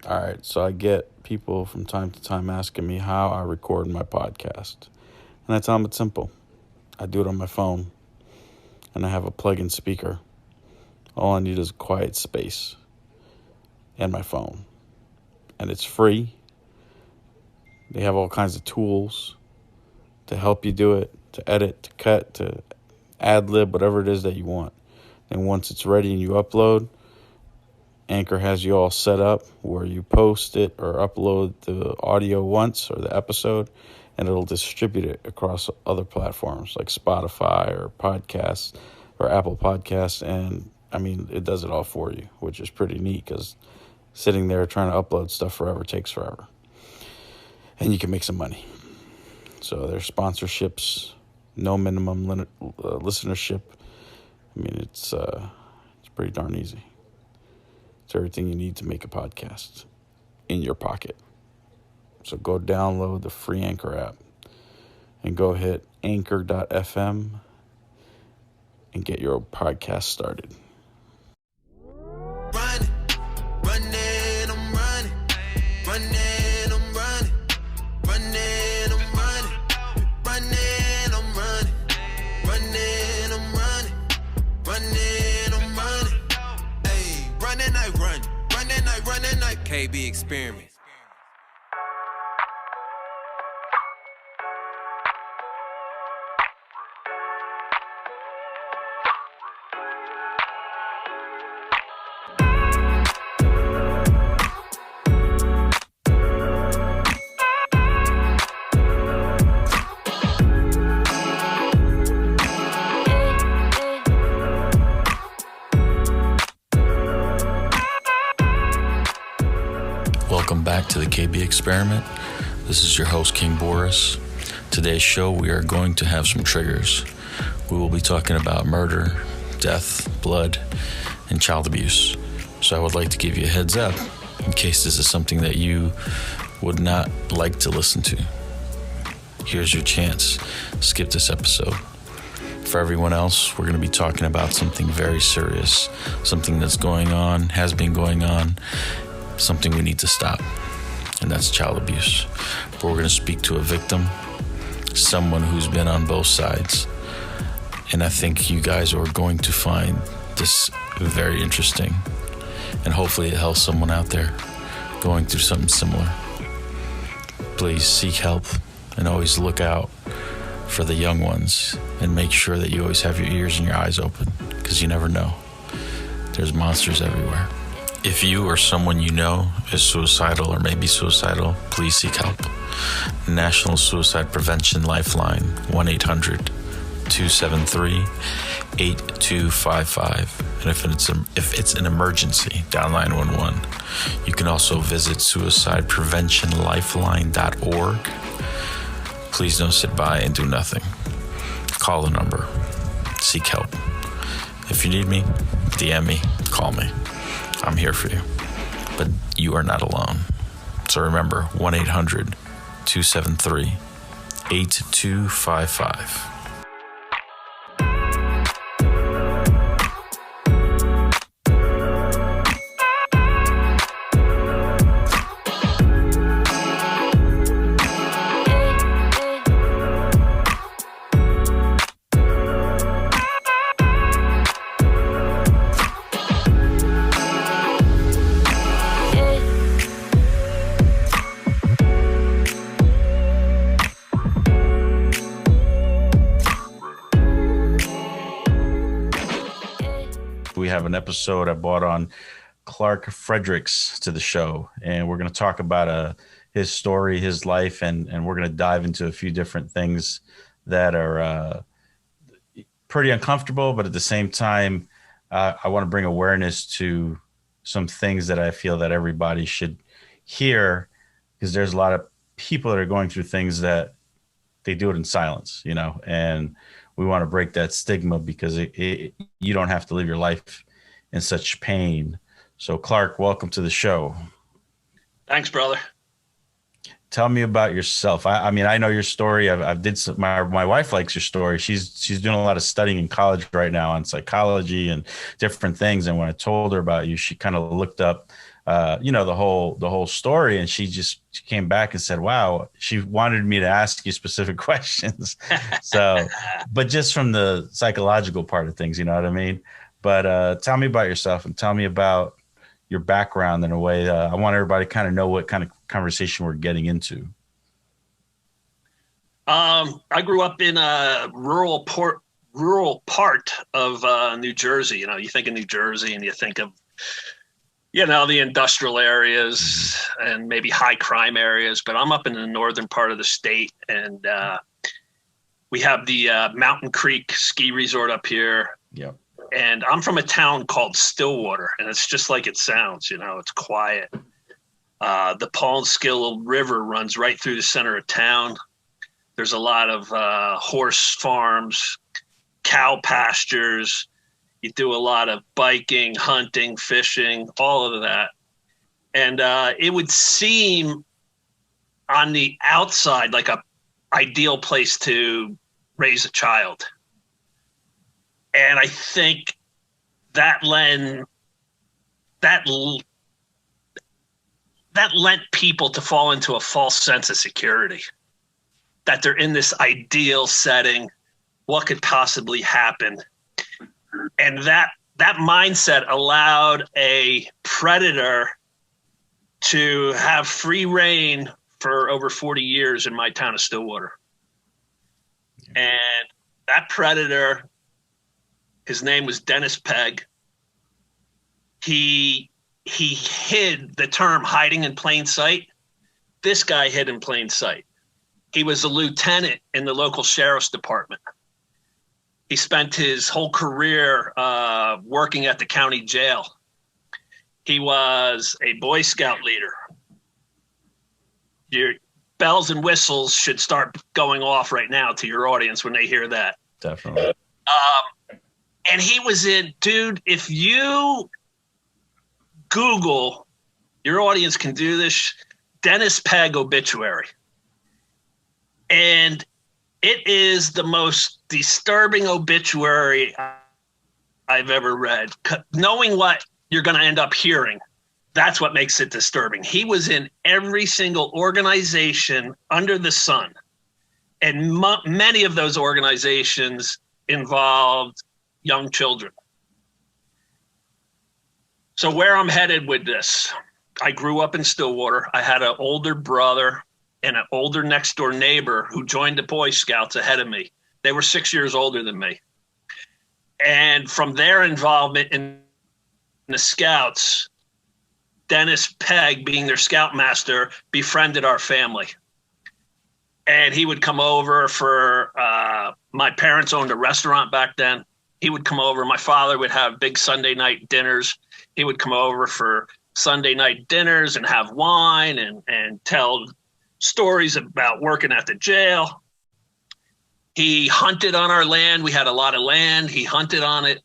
All right, so I get people from time to time asking me how I record my podcast. And I tell them it's simple. I do it on my phone, and I have a plug-in speaker. All I need is a quiet space and my phone. And it's free. They have all kinds of tools to help you do it, to edit, to cut, to ad-lib, whatever it is that you want. And once it's ready and you upload, Anchor has you all set up where you post it or upload the audio once or the episode, and it'll distribute it across other platforms like Spotify or podcasts or Apple Podcasts. And I mean, it does it all for you, which is pretty neat because sitting there trying to upload stuff forever takes forever. And you can make some money. So there's sponsorships, no minimum listenership. I mean, it's pretty darn easy. It's everything you need to make a podcast in your pocket. So go download the free Anchor app and go hit anchor.fm and get your podcast started. Running, running, I'm running, running, I'm running, running, I'm running, running, I'm running, running, I'm running, running, I'm running. Hey, running, I run, running, I run, and I KB experiment. Welcome back to the KB Experiment. This is your host, King Borris. Today's show, we are going to have some triggers. We will be talking about murder, death, blood, and child abuse. So I would like to give you a heads up in case this is something that you would not like to listen to. Here's your chance. Skip this episode. For everyone else, we're going to be talking about something very serious, something that's going on, has been going on, something we need to stop, and that's child abuse. But we're going to speak to a victim, someone who's been on both sides, and I think you guys are going to find this very interesting, and hopefully it helps someone out there going through something similar. Please seek help and always look out for the young ones, and make sure that you always have your ears and your eyes open, because you never know. There's monsters everywhere. If you or someone you know is suicidal or may be suicidal, please seek help. National Suicide Prevention Lifeline, 1-800-273-8255. And if it's an emergency, dial 911. You can also visit suicidepreventionlifeline.org. Please don't sit by and do nothing. Call the number. Seek help. If you need me, DM me, call me. I'm here for you, but you are not alone. So remember, 1-800-273-8255. We have an episode I brought on Clark Fredericks to the show, and we're going to talk about his story, his life, and we're going to dive into a few different things that are pretty uncomfortable, but at the same time, I want to bring awareness to some things that I feel that everybody should hear, because there's a lot of people that are going through things that they do it in silence, and we want to break that stigma, because you don't have to live your life in such pain. So Clark, welcome to the show. Thanks, brother. Tell me about yourself. I mean, I know your story. My wife likes your story. She's doing a lot of studying in college right now on psychology and different things. And when I told her about you, she kind of looked up the whole story. And she came back and said, wow, she wanted me to ask you specific questions. So, but just from the psychological part of things, you know what I mean? But tell me about yourself and tell me about your background in a way. I want everybody to kind of know what kind of conversation we're getting into. I grew up in a rural part of New Jersey. You know, you think of New Jersey and you think of, you know, the industrial areas and maybe high crime areas, but I'm up in the northern part of the state, and we have the Mountain Creek ski resort up here. Yep. And I'm from a town called Stillwater, and it's just like it sounds, you know, it's quiet. The Paulskill River runs right through the center of town. There's a lot of horse farms, cow pastures. You do a lot of biking, hunting, fishing, all of that. And it would seem on the outside like a ideal place to raise a child. And I think that lent people to fall into a false sense of security, that they're in this ideal setting. What could possibly happen? And that mindset allowed a predator to have free reign for over 40 years in my town of Stillwater. And that predator, his name was Dennis Pegg. He hid the term hiding in plain sight. This guy hid in plain sight. He was a lieutenant in the local sheriff's department. He spent his whole career working at the county jail. He was a Boy Scout leader. Your bells and whistles should start going off right now to your audience when they hear that. Definitely. And he was in, dude, if you Google, your audience can do this, Dennis Pegg obituary. And it is the most disturbing obituary I've ever read. Knowing what you're going to end up hearing, that's what makes it disturbing. He was in every single organization under the sun. And many of those organizations involved young children. So where I'm headed with this, I grew up in Stillwater. I had an older brother and an older next door neighbor who joined the Boy Scouts ahead of me. They were 6 years older than me. And from their involvement in the Scouts, Dennis Pegg, being their scoutmaster, befriended our family. And he would come over for, my parents owned a restaurant back then. He would come over. My father would have big Sunday night dinners. He would come over for Sunday night dinners and have wine and tell stories about working at the jail. He hunted on our land. We had a lot of land. He hunted on it.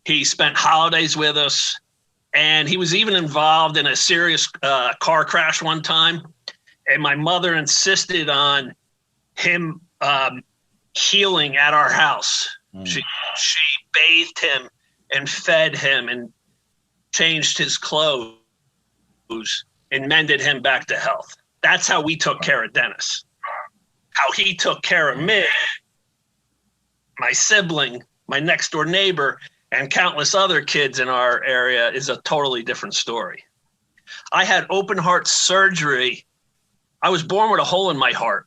He spent holidays with us. And he was even involved in a serious car crash one time. And my mother insisted on him healing at our house. She bathed him and fed him and changed his clothes and mended him back to health. That's how we took care of Dennis. How he took care of me, my sibling, my next door neighbor, and countless other kids in our area is a totally different story. I had open heart surgery. I was born with a hole in my heart.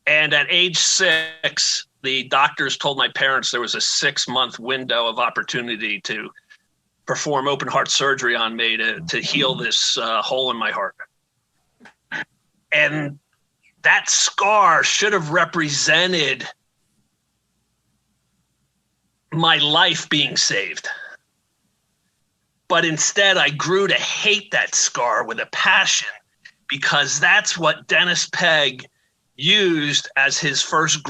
And at age 6, the doctors told my parents there was a 6-month window of opportunity to perform open heart surgery on me to heal this hole in my heart. And that scar should have represented my life being saved. But instead, I grew to hate that scar with a passion, because that's what Dennis Pegg used as his first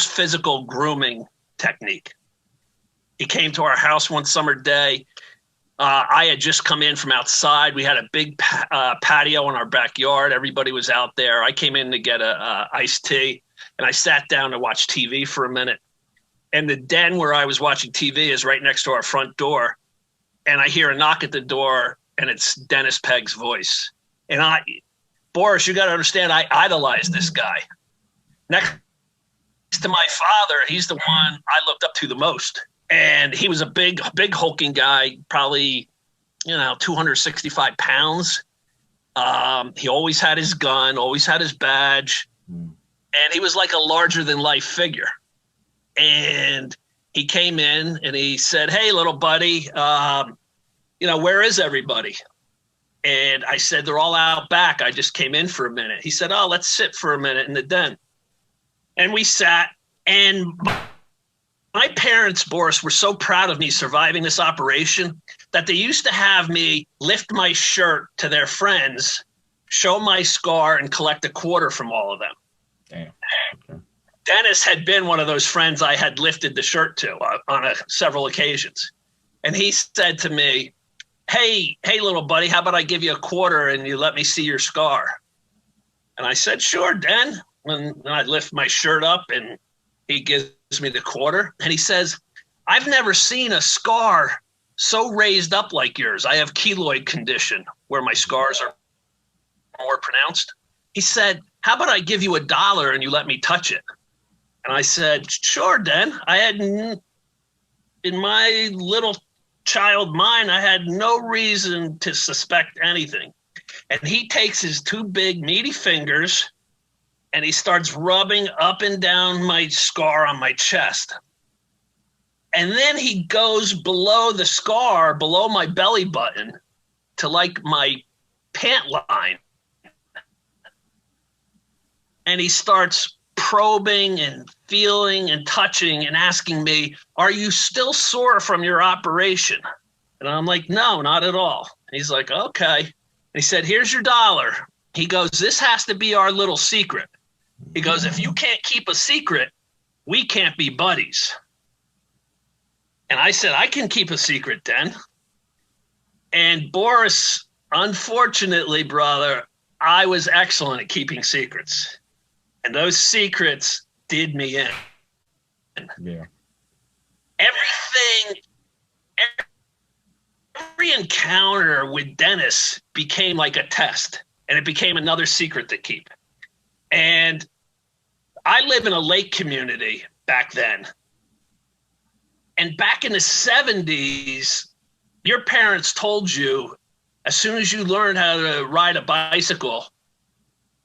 physical grooming technique. He came to our house one summer day. I had just come in from outside. We had a big patio in our backyard. Everybody was out there. I came in to get a iced tea, and I sat down to watch TV for a minute. And the den where I was watching TV is right next to our front door. and I hear a knock at the door, and it's Dennis Pegg's voice. And Borris, you got to understand, I idolized this guy. Next to my father, he's the one I looked up to the most. And he was a big hulking guy, probably, 265 pounds. He always had his gun, always had his badge. And he was like a larger than life figure. And he came in and he said, "Hey, little buddy, where is everybody?" And I said, "They're all out back. I just came in for a minute." He said, "Oh, let's sit for a minute in the den." And we sat, and my parents, Borris, were so proud of me surviving this operation that they used to have me lift my shirt to their friends, show my scar, and collect a quarter from all of them. Damn. Okay. Dennis had been one of those friends I had lifted the shirt to on several occasions. And he said to me, hey, little buddy, how about I give you a quarter and you let me see your scar? And I said, "Sure, Den." And I lift my shirt up and he gives me the quarter. And he says, "I've never seen a scar so raised up like yours. I have keloid condition where my scars are more pronounced." He said, "How about I give you $1 and you let me touch it?" And I said, "Sure, Den." I had, in my little child mind, I had no reason to suspect anything. And he takes his two big meaty fingers and he starts rubbing up and down my scar on my chest. And then he goes below the scar, below my belly button, to like my pant line. And he starts probing and feeling and touching and asking me, "Are you still sore from your operation?" And I'm like, "No, not at all." He's like, "Okay." And he said, "Here's your $1." He goes, "This has to be our little secret." He goes, "If you can't keep a secret, we can't be buddies." And I said, "I can keep a secret, Den." And Borris, unfortunately, brother, I was excellent at keeping secrets. And those secrets did me in. Yeah. Every encounter with Dennis became like a test, and it became another secret to keep. And I live in a lake community back then. And back in the 70s, your parents told you, as soon as you learned how to ride a bicycle,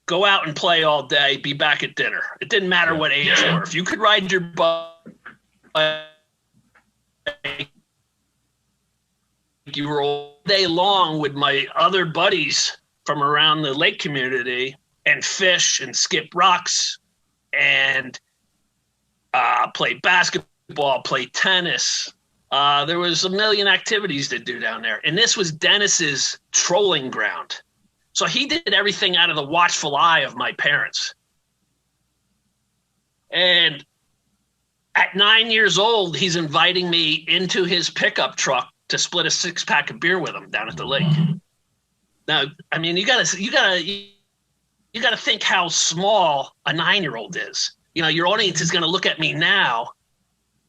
go out and play all day, be back at dinner. It didn't matter what age you were. If you could ride your bike, you were all day long with my other buddies from around the lake community and fish and skip rocks and play basketball, play tennis. There was a million activities to do down there. And this was Dennis's trolling ground. So he did everything out of the watchful eye of my parents. And at 9 years old, he's inviting me into his pickup truck to split a 6-pack of beer with him down at the lake. Now, I mean, you gotta think how small a 9-year-old is. You know, your audience is going to look at me now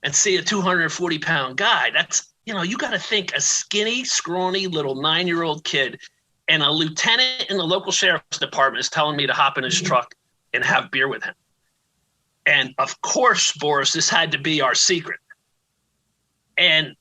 and see a 240-pound guy. That's, you got to think a skinny, scrawny little 9-year-old kid, and a lieutenant in the local sheriff's department is telling me to hop in his truck and have beer with him. And of course, Borris, this had to be our secret. And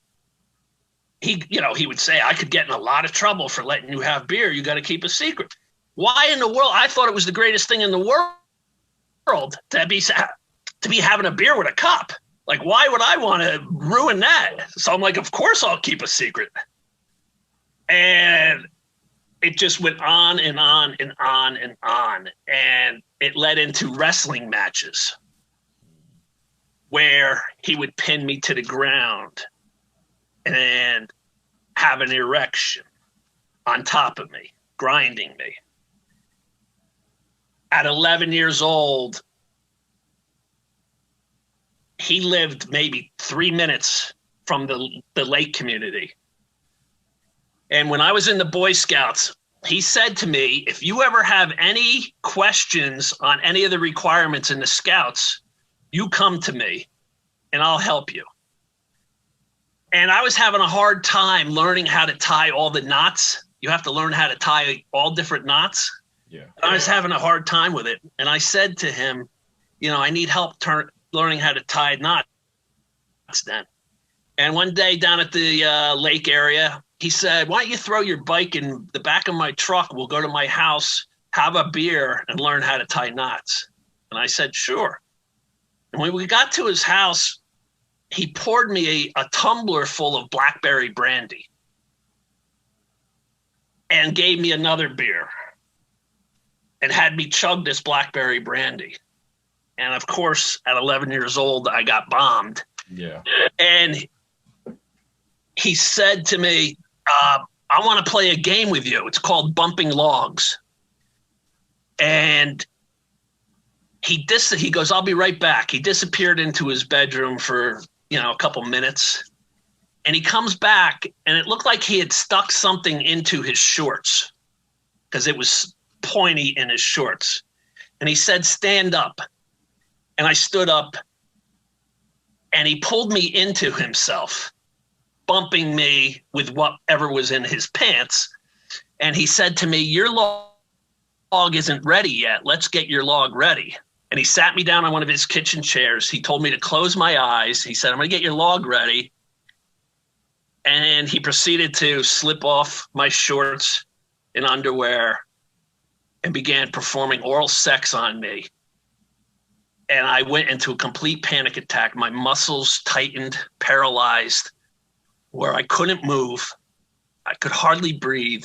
he would say, "I could get in a lot of trouble for letting you have beer. You got to keep a secret." Why in the world? I thought it was the greatest thing in the world to be having a beer with a cop. Like, why would I want to ruin that? So I'm like, of course I'll keep a secret. And it just went on and on and on and on. And it led into wrestling matches where he would pin me to the ground and have an erection on top of me, grinding me. At 11 years old, he lived maybe 3 minutes from the lake community. And when I was in the Boy Scouts, he said to me, "If you ever have any questions on any of the requirements in the Scouts, you come to me and I'll help you." And I was having a hard time learning how to tie all the knots. You have to learn how to tie all different knots. Yeah. I was having a hard time with it. And I said to him, I need help learning how to tie knots then. And one day down at the lake area, he said, why don't you throw your bike in the back of my truck? We'll go to my house, have a beer, and learn how to tie knots. And I said, sure. And when we got to his house, he poured me a tumbler full of blackberry brandy and gave me another beer and had me chug this blackberry brandy. And of course, at 11 years old, I got bombed. Yeah. And he said to me, I want to play a game with you. It's called bumping logs. And he goes, I'll be right back. He disappeared into his bedroom for, a couple minutes. And he comes back, and it looked like he had stuck something into his shorts because it was pointy in his shorts. And he said, stand up. And I stood up, and he pulled me into himself, bumping me with whatever was in his pants. And he said to me, your log isn't ready yet. Let's get your log ready. And he sat me down on one of his kitchen chairs. He told me to close my eyes. He said, I'm going to get your log ready. And he proceeded to slip off my shorts and underwear and began performing oral sex on me. And I went into a complete panic attack. My muscles tightened, paralyzed, where I couldn't move. I could hardly breathe.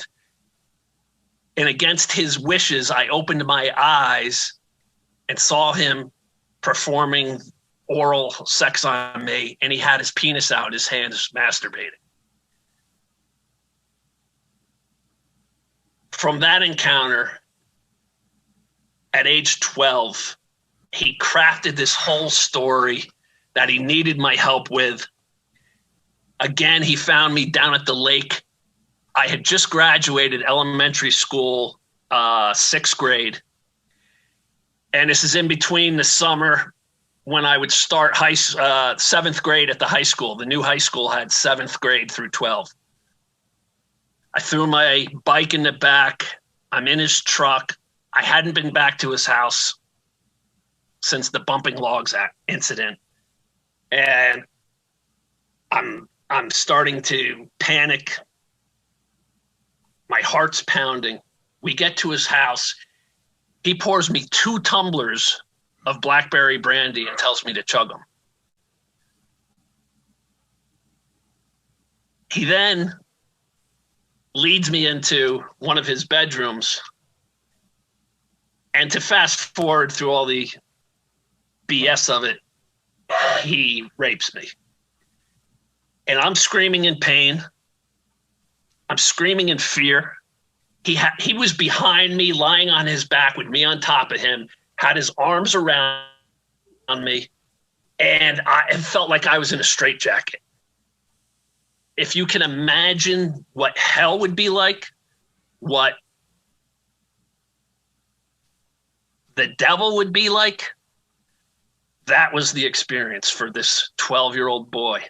And against his wishes, I opened my eyes and saw him performing oral sex on me. And he had his penis out, his hands masturbating. From that encounter, at age 12, he crafted this whole story that he needed my help with. Again, he found me down at the lake. I had just graduated elementary school, 6th grade. And this is in between the summer when I would start 7th grade at the high school. The new high school had 7th grade through 12. I threw my bike in the back. I'm in his truck. I hadn't been back to his house since the bumping logs incident. And I'm starting to panic. My heart's pounding. We get to his house. He pours me 2 tumblers of blackberry brandy and tells me to chug them. He then leads me into one of his bedrooms. And to fast forward through all the BS of it, he rapes me. And I'm screaming in pain. I'm screaming in fear. He was behind me, lying on his back with me on top of him, had his arms around me, and it felt like I was in a straitjacket. If you can imagine what hell would be like, what the devil would be like, that was the experience for this 12-year-old boy.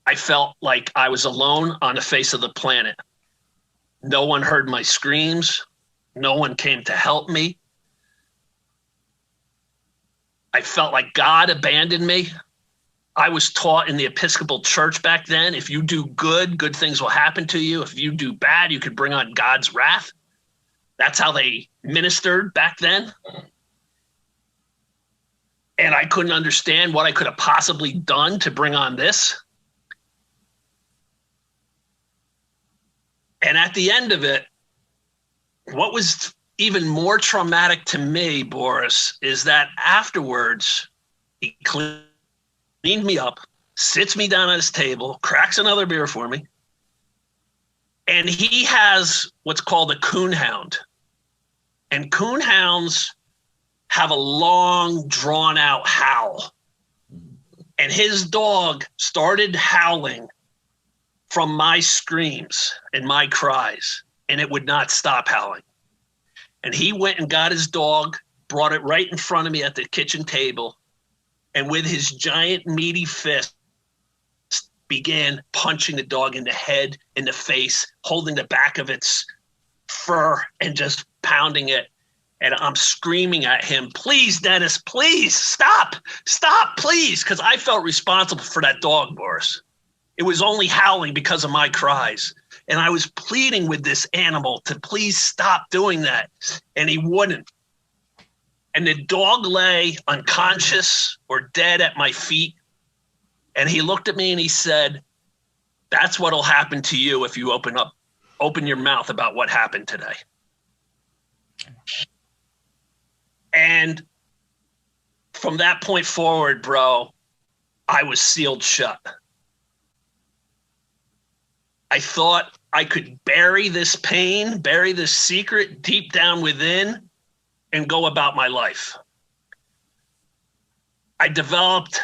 I felt like I was alone on the face of the planet. No one heard my screams. No one came to help me. I felt like God abandoned me. I was taught in the Episcopal Church back then, if you do good, good things will happen to you. If you do bad, you could bring on God's wrath. That's how they ministered back then. And I couldn't understand what I could have possibly done to bring on this. And at the end of it, what was even more traumatic to me, Borris, is that afterwards, he cleaned me up, sits me down at his table, cracks another beer for me, and he has what's called a coon hound. And coon hounds have a long, drawn-out howl. And his dog started howling from my screams and my cries, and it would not stop howling. And he went and got his dog, brought it right in front of me at the kitchen table, and with his giant meaty fist began punching the dog in the head, in the face, holding the back of its fur and just pounding it. And I'm screaming at him, please, Dennis, please stop, please. Because I felt responsible for that dog, Borris. It was only howling because of my cries. And I was pleading with this animal to please stop doing that. And he wouldn't. And the dog lay unconscious or dead at my feet. And he looked at me and he said, that's what'll happen to you if you open your mouth about what happened today. And from that point forward, bro, I was sealed shut. I thought I could bury this pain, bury this secret deep down within and go about my life. I developed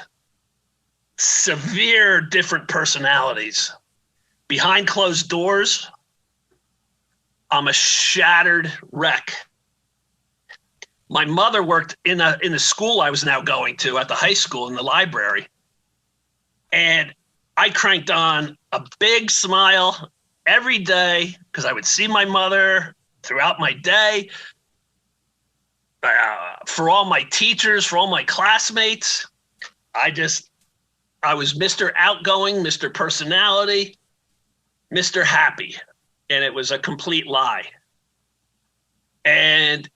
severe different personalities. Behind closed doors, I'm a shattered wreck. My mother worked in the school I was now going to at the high school in the library. And I cranked on a big smile every day because I would see my mother throughout my day. For all my teachers, for all my classmates, I was Mr. Outgoing, Mr. Personality, Mr. Happy. And it was a complete lie. And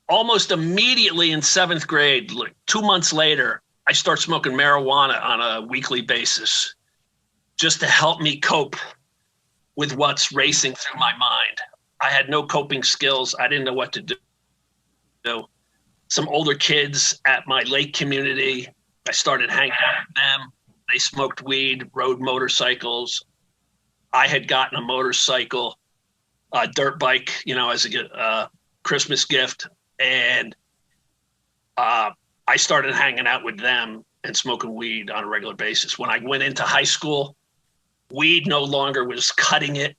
almost immediately in 7th grade, 2 months later, I start smoking marijuana on a weekly basis just to help me cope with what's racing through my mind. I had no coping skills. I didn't know what to do. Some older kids at my lake community, I started hanging out with them. They smoked weed, rode motorcycles. I had gotten a motorcycle, a dirt bike, as a Christmas gift. And I started hanging out with them and smoking weed on a regular basis. When I went into high school, weed no longer was cutting it.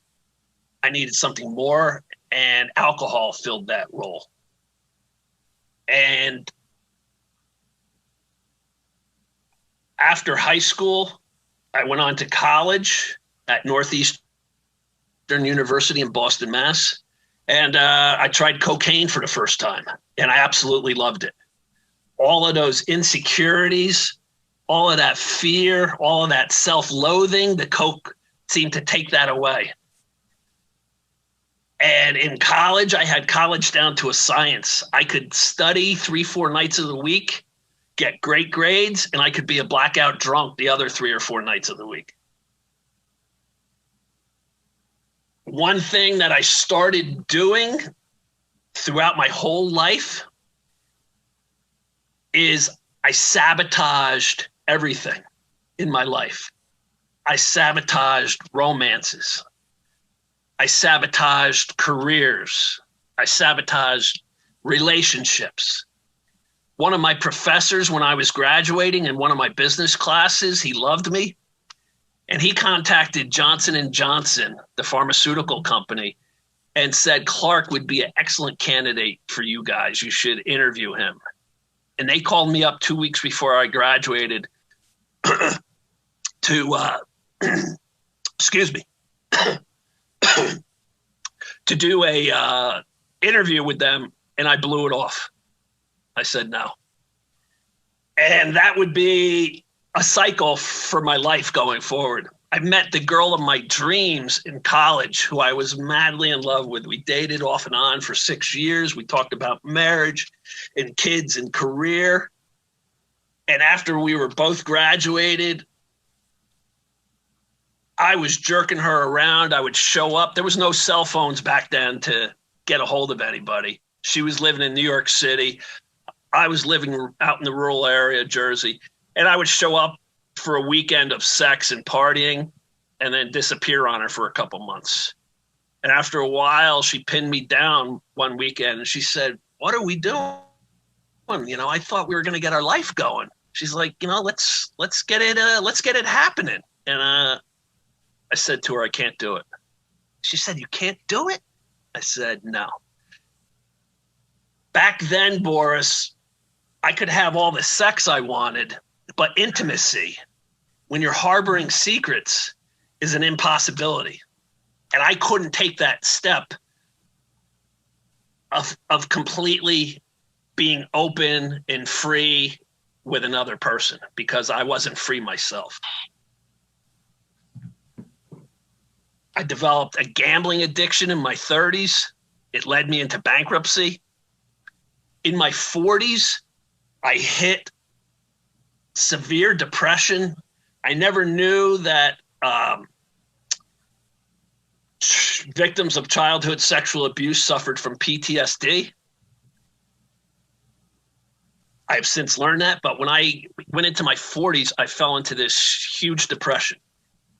I needed something more, and alcohol filled that role. And after high school, I went on to college at Northeastern University in Boston, Mass. And I tried cocaine for the first time, and I absolutely loved it. All of those insecurities, all of that fear, all of that self-loathing, the coke seemed to take that away. And in college, I had college down to a science. I could study 3-4 nights of the week, get great grades, and I could be a blackout drunk the other 3 or 4 nights of the week. One thing that I started doing throughout my whole life is I sabotaged everything in my life. I sabotaged romances. I sabotaged careers. I sabotaged relationships. One of my professors when I was graduating in one of my business classes, he loved me. And he contacted Johnson & Johnson, the pharmaceutical company, and said Clark would be an excellent candidate for you guys. You should interview him. And they called me up 2 weeks before I graduated to, excuse me, to do a interview with them, and I blew it off. I said no. And that would be a cycle for my life going forward. I met the girl of my dreams in college who I was madly in love with. We dated off and on for 6 years. We talked about marriage and kids and career. And after we were both graduated, I was jerking her around. I would show up. There was no cell phones back then to get a hold of anybody. She was living in New York City. I was living out in the rural area, Jersey. And I would show up for a weekend of sex and partying and then disappear on her for a couple months. And after a while, she pinned me down one weekend and she said, "What are we doing? I thought we were going to get our life going." She's like, let's get it happening. And I said to her, "I can't do it." She said, "You can't do it?" I said, "No." Back then, Borris, I could have all the sex I wanted, but intimacy, when you're harboring secrets, is an impossibility. And I couldn't take that step of completely being open and free with another person because I wasn't free myself. I developed a gambling addiction in my 30s. It led me into bankruptcy. In my 40s, I hit severe depression. I never knew that victims of childhood sexual abuse suffered from PTSD. I've since learned that, but when I went into my 40s, I fell into this huge depression.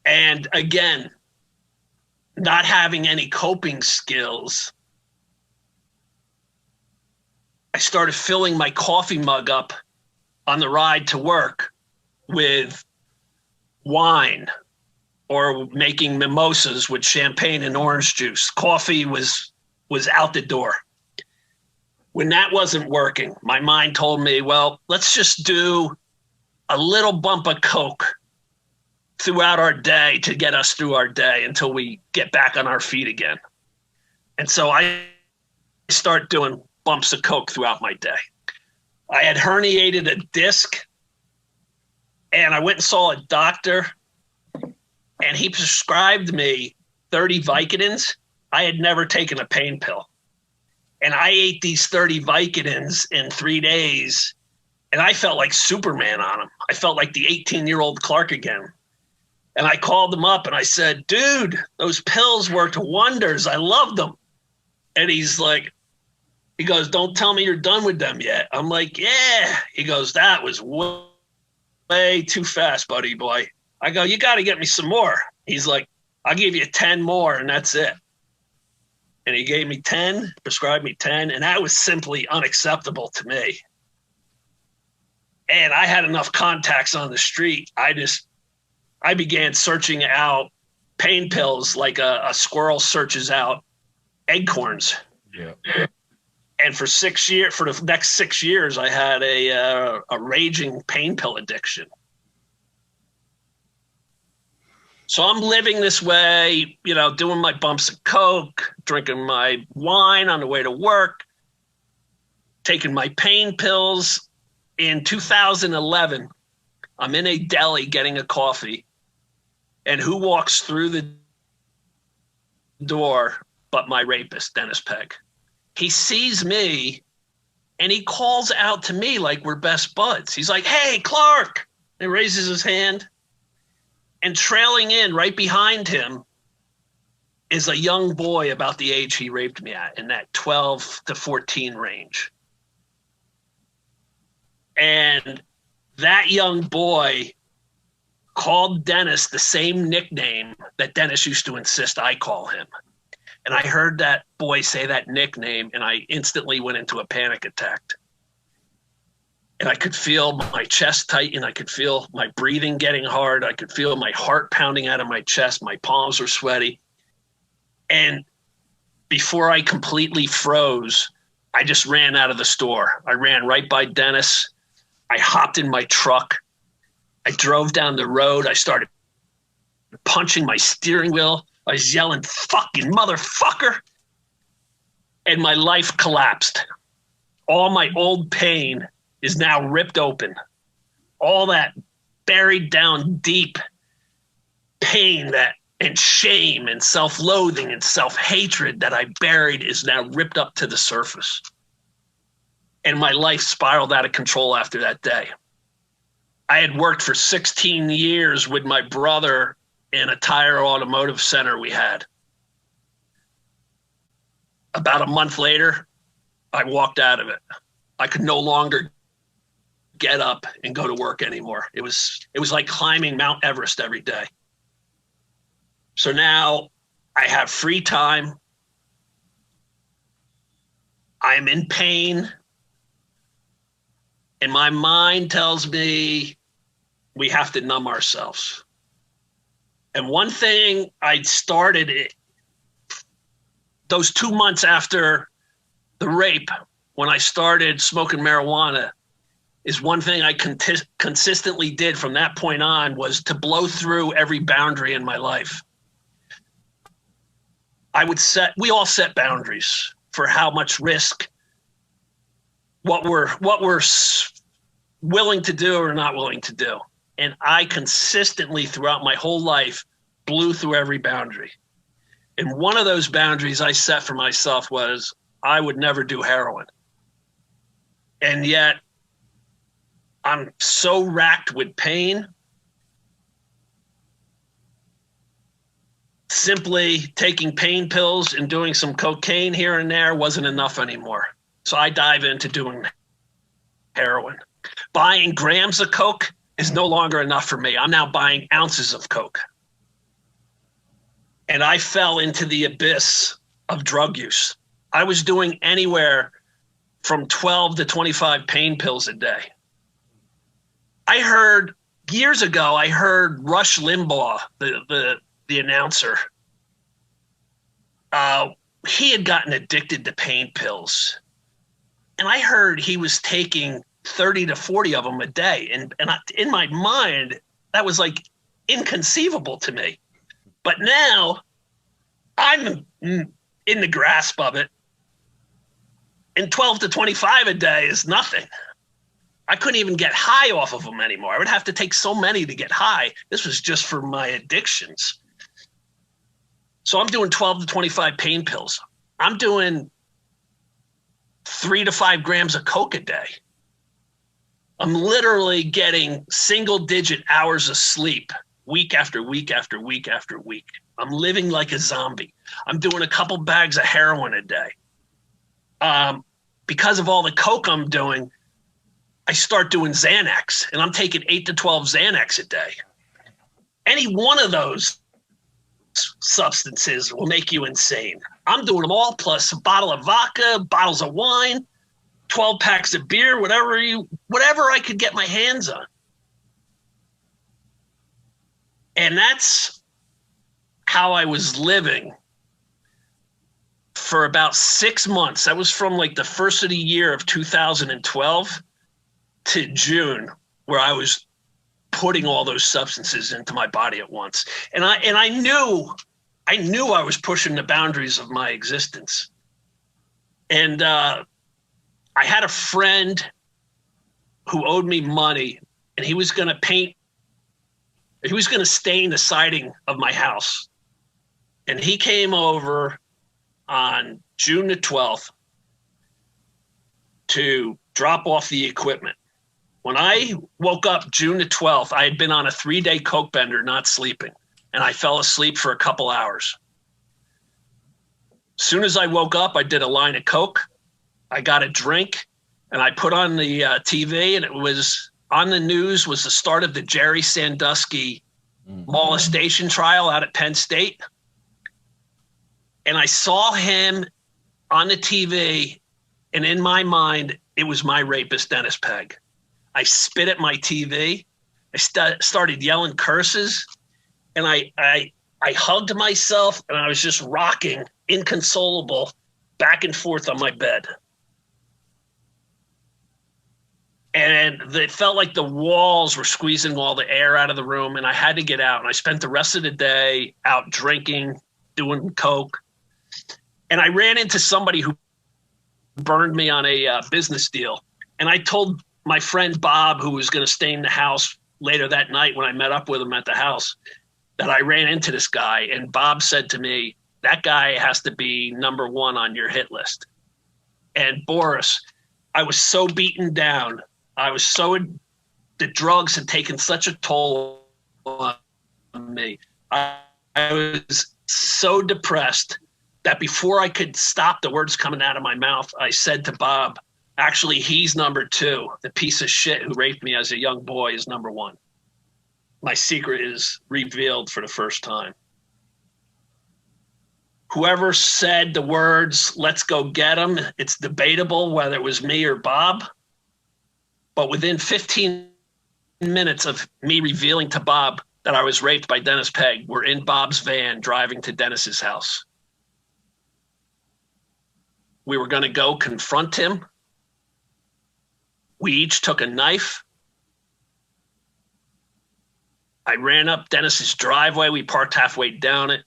And again, not having any coping skills, I started filling my coffee mug up on the ride to work with wine or making mimosas with champagne and orange juice. Coffee was out the door. When that wasn't working, my mind told me, well, let's just do a little bump of Coke throughout our day to get us through our day until we get back on our feet again. And so I start doing bumps of Coke throughout my day. I had herniated a disc, and I went and saw a doctor, and he prescribed me 30 Vicodins. I had never taken a pain pill. And I ate these 30 Vicodins in 3 days, and I felt like Superman on them. I felt like the 18-year-old Clark again. And I called him up and I said, dude, those pills worked wonders. I loved them. And he goes, don't tell me you're done with them yet. I'm like, yeah. He goes, that was way too fast, buddy boy. I go, you got to get me some more. He's like, I'll give you 10 more and that's it. And he gave me 10, prescribed me 10, and that was simply unacceptable to me. And I had enough contacts on the street. I began searching out pain pills like a squirrel searches out acorns. Yeah. And for the next 6 years, I had a raging pain pill addiction. So I'm living this way, doing my bumps of Coke, drinking my wine on the way to work, taking my pain pills. In 2011, I'm in a deli getting a coffee, and who walks through the door but my rapist, Dennis Pegg? He sees me, and he calls out to me like we're best buds. He's like, hey, Clark! And he raises his hand. And trailing in right behind him is a young boy about the age he raped me at, in that 12 to 14 range. And that young boy called Dennis the same nickname that Dennis used to insist I call him. And I heard that boy say that nickname, and I instantly went into a panic attack. And I could feel my chest tighten. I could feel my breathing getting hard. I could feel my heart pounding out of my chest. My palms were sweaty. And before I completely froze, I just ran out of the store. I ran right by Dennis. I hopped in my truck. I drove down the road. I started punching my steering wheel. I was yelling, fucking motherfucker. And my life collapsed. All my old pain is now ripped open. All that buried down deep pain and shame and self-loathing and self-hatred that I buried is now ripped up to the surface. And my life spiraled out of control after that day. I had worked for 16 years with my brother in a tire automotive center we had. About a month later, I walked out of it. I could no longer get up and go to work anymore. It was like climbing Mount Everest every day. So now I have free time. I'm in pain. And my mind tells me we have to numb ourselves. And one thing I started those 2 months after the rape, when I started smoking marijuana, is one thing I consistently did from that point on was to blow through every boundary in my life. We all set boundaries for how much risk, what we're willing to do or not willing to do. And I consistently throughout my whole life blew through every boundary. And one of those boundaries I set for myself was I would never do heroin. And yet I'm so racked with pain. Simply taking pain pills and doing some cocaine here and there wasn't enough anymore. So I dive into doing heroin. Buying grams of coke is no longer enough for me. I'm now buying ounces of coke. And I fell into the abyss of drug use. I was doing anywhere from 12 to 25 pain pills a day. Years ago, I heard Rush Limbaugh, the announcer. He had gotten addicted to pain pills. And I heard he was taking 30 to 40 of them a day. And in my mind, that was like inconceivable to me. But now I'm in the grasp of it. And 12 to 25 a day is nothing. I couldn't even get high off of them anymore. I would have to take so many to get high. This was just for my addictions. So I'm doing 12 to 25 pain pills. I'm doing 3 to 5 grams of coke a day. I'm literally getting single-digit hours of sleep week after week after week after week. I'm living like a zombie. I'm doing a couple bags of heroin a day. Because of all the coke I'm doing, I start doing Xanax, and I'm taking 8 to 12 Xanax a day. Any one of those substances will make you insane. I'm doing them all, plus a bottle of vodka, bottles of wine, 12 packs of beer, whatever I could get my hands on. And that's how I was living for about 6 months. That was from like the first of the year of 2012 to June, where I was putting all those substances into my body at once. And I knew I was pushing the boundaries of my existence. And I had a friend who owed me money, and he was going to stain the siding of my house. And he came over on June the 12th to drop off the equipment. When I woke up June the 12th, I had been on a 3-day coke bender, not sleeping, and I fell asleep for a couple hours. As soon as I woke up, I did a line of coke. I got a drink, and I put on the TV, and it was on the news was the start of the Jerry Sandusky molestation trial out at Penn State. And I saw him on the TV, and in my mind, it was my rapist, Dennis Pegg. I spit at my TV. I started yelling curses, and I hugged myself, and I was just rocking, inconsolable, back and forth on my bed. And it felt like the walls were squeezing all the air out of the room, and I had to get out. And I spent the rest of the day out drinking, doing coke. And I ran into somebody who burned me on a business deal. And I told my friend Bob, who was going to stay in the house later that night when I met up with him at the house, that I ran into this guy. And Bob said to me, that guy has to be number 1 on your hit list. And Borris, I was so beaten down. The drugs had taken such a toll on me. I was so depressed that before I could stop the words coming out of my mouth, I said to Bob, actually, he's number 2. The piece of shit who raped me as a young boy is number 1. My secret is revealed for the first time. Whoever said the words, let's go get him, it's debatable whether it was me or Bob. But within 15 minutes of me revealing to Bob that I was raped by Dennis Pegg, we're in Bob's van driving to Dennis's house. We were going to go confront him. We each took a knife. I ran up Dennis's driveway. We parked halfway down it.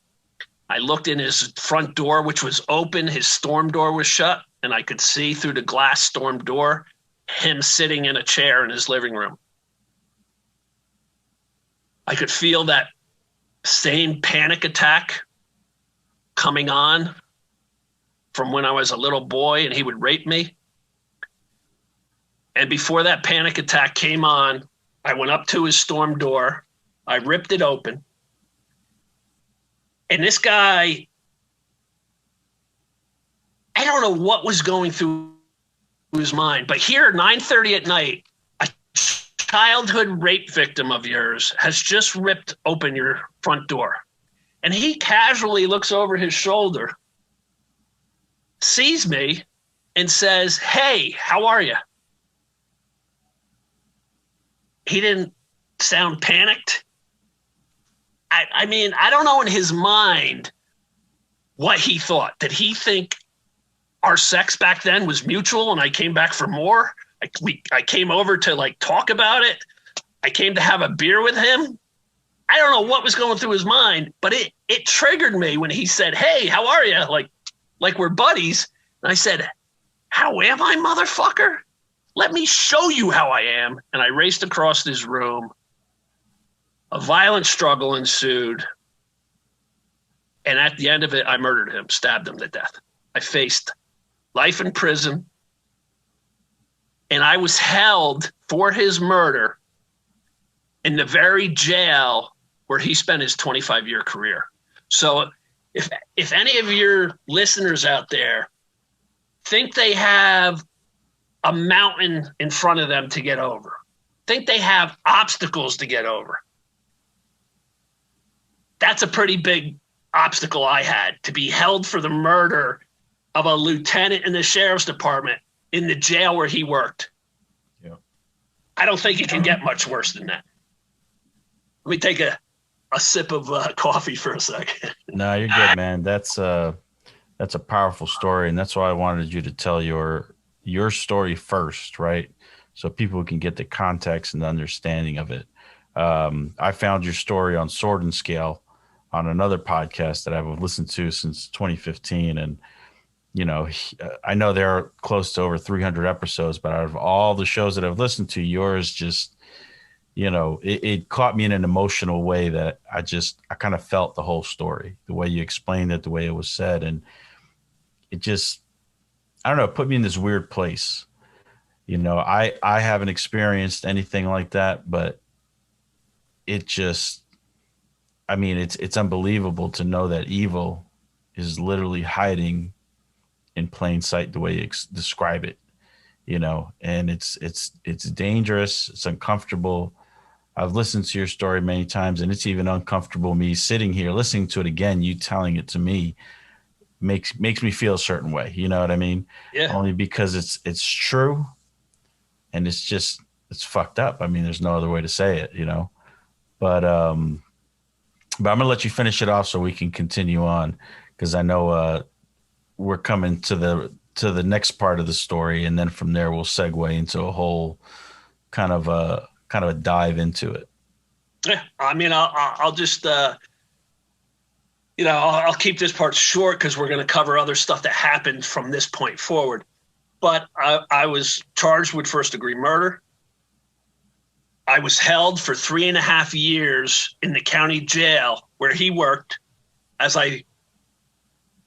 I looked in his front door, which was open. His storm door was shut, and I could see through the glass storm door him sitting in a chair in his living room. I could feel that same panic attack coming on from when I was a little boy and he would rape me. And before that panic attack came on, I went up to his storm door. I ripped it open. And this guy, I don't know what was going through his mind, but here at 9:30 at night, a childhood rape victim of yours has just ripped open your front door. And he casually looks over his shoulder, sees me, and says, "Hey, how are you?" He didn't sound panicked. I mean, I don't know in his mind what he thought. Did he think our sex back then was mutual and I came back for more? I came over to like talk about it. I came to have a beer with him. I don't know what was going through his mind, but it triggered me when he said, "Hey, how are you?" Like we're buddies. And I said, "How am I, motherfucker? Let me show you how I am." And I raced across his room. A violent struggle ensued. And at the end of it, I murdered him, stabbed him to death. I faced life in prison. And I was held for his murder in the very jail where he spent his 25-year career. So if any of your listeners out there think they have a mountain in front of them to get over, think they have obstacles to get over, that's a pretty big obstacle I had, to be held for the murder of a lieutenant in the sheriff's department in the jail where he worked. Yeah. I don't think it can get much worse than that. Let me take a sip of coffee for a second. No, you're good, man. That's a powerful story, and that's why I wanted you to tell your story first, right? So people can get the context and the understanding of it. I found your story on Sword and Scale on another podcast that I've listened to since 2015. And, you know, I know there are close to over 300 episodes, but out of all the shows that I've listened to, yours just, you know, it caught me in an emotional way that I kind of felt the whole story, the way you explained it, the way it was said. And it just, I don't know, it put me in this weird place. You know, I haven't experienced anything like that, but it just, I mean, it's unbelievable to know that evil is literally hiding in plain sight the way you describe it, you know, and it's dangerous. It's uncomfortable. I've listened to your story many times, and it's even uncomfortable me sitting here listening to it again. You telling it to me makes me feel a certain way. You know what I mean? Yeah. Only because it's true, and it's fucked up. I mean, there's no other way to say it, you know. But I'm gonna let you finish it off so we can continue on, because I know we're coming to the next part of the story, and then from there we'll segue into a whole kind of a dive into it. Yeah, I mean, I'll just I'll keep this part short because we're going to cover other stuff that happened from this point forward. But I was charged with first-degree murder. I was held for 3.5 years in the county jail where he worked as I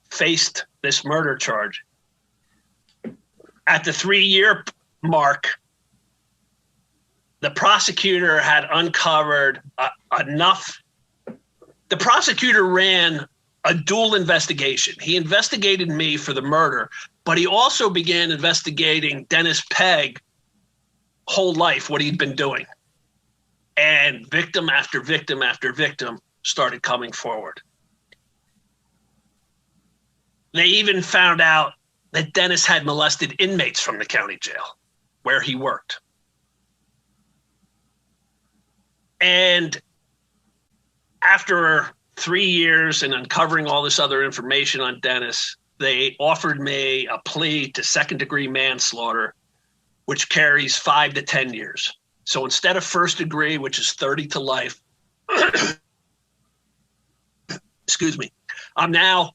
faced this murder charge. At the 3-year mark, the prosecutor had uncovered enough. The prosecutor ran a dual investigation. He investigated me for the murder, but he also began investigating Dennis Pegg whole life, what he'd been doing. And victim after victim after victim started coming forward. They even found out that Dennis had molested inmates from the county jail where he worked. And after 3 years and uncovering all this other information on Dennis, they offered me a plea to second-degree manslaughter which carries 5 to 10 years. So instead of first degree, which is 30 to life, excuse me, I'm now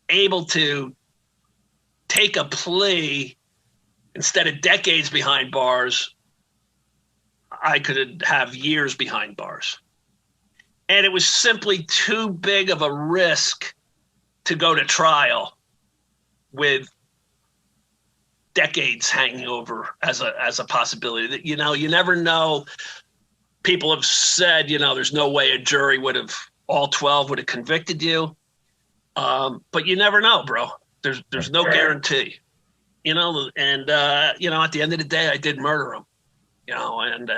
able to take a plea. Instead of decades behind bars, I could have years behind bars. And it was simply too big of a risk to go to trial with decades hanging over as a possibility. That, you know, you never know. People have said, you know, there's no way a jury would have, all 12 would have convicted you. But you never know, bro. There's no guarantee, you know, and, you know, at the end of the day, I did murder him, you know, and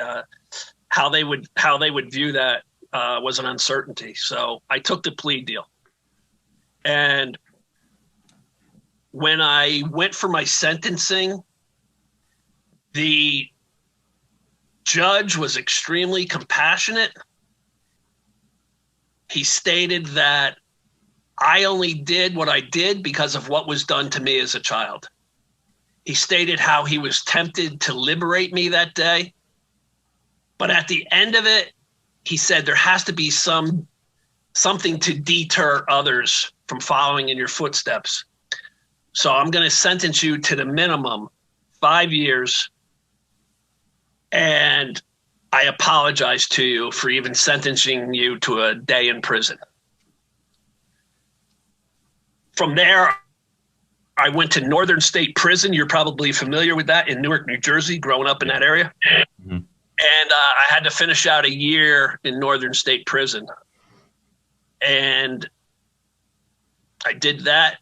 how they would view that was an uncertainty. So I took the plea deal. And when I went for my sentencing, the judge was extremely compassionate. He stated that I only did what I did because of what was done to me as a child. He stated how he was tempted to liberate me that day. But at the end of it, he said there has to be something to deter others from following in your footsteps. So I'm going to sentence you to the minimum 5 years. And I apologize to you for even sentencing you to a day in prison. From there, I went to Northern State Prison. You're probably familiar with that, in Newark, New Jersey, growing up in that area. Mm-hmm. And I had to finish out a year in Northern State Prison. And I did that.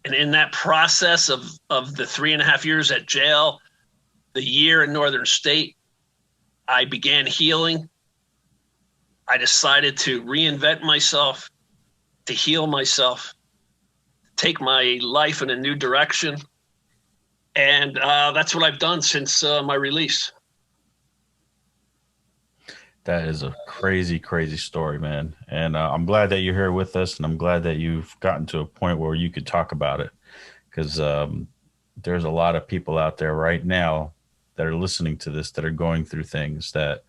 And in that process of the 3.5 years at jail, the year in Northern State, I began healing. I decided to reinvent myself, to heal myself, take my life in a new direction. And that's what I've done since my release. That is a crazy, crazy story, man. And I'm glad that you're here with us, and I'm glad that you've gotten to a point where you could talk about it, because there's a lot of people out there right now that are listening to this that are going through things that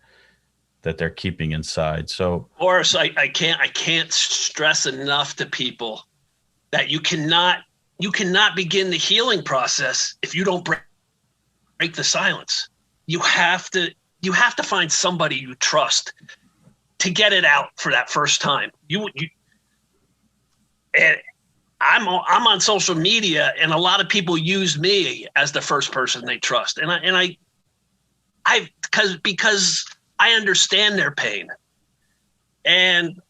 they're keeping inside. So, Borris, I can't stress enough to people that you cannot begin the healing process if you don't break the silence. You have to find somebody you trust to get it out for that first time. And I'm on social media, and a lot of people use me as the first person they trust. Because I understand their pain. And,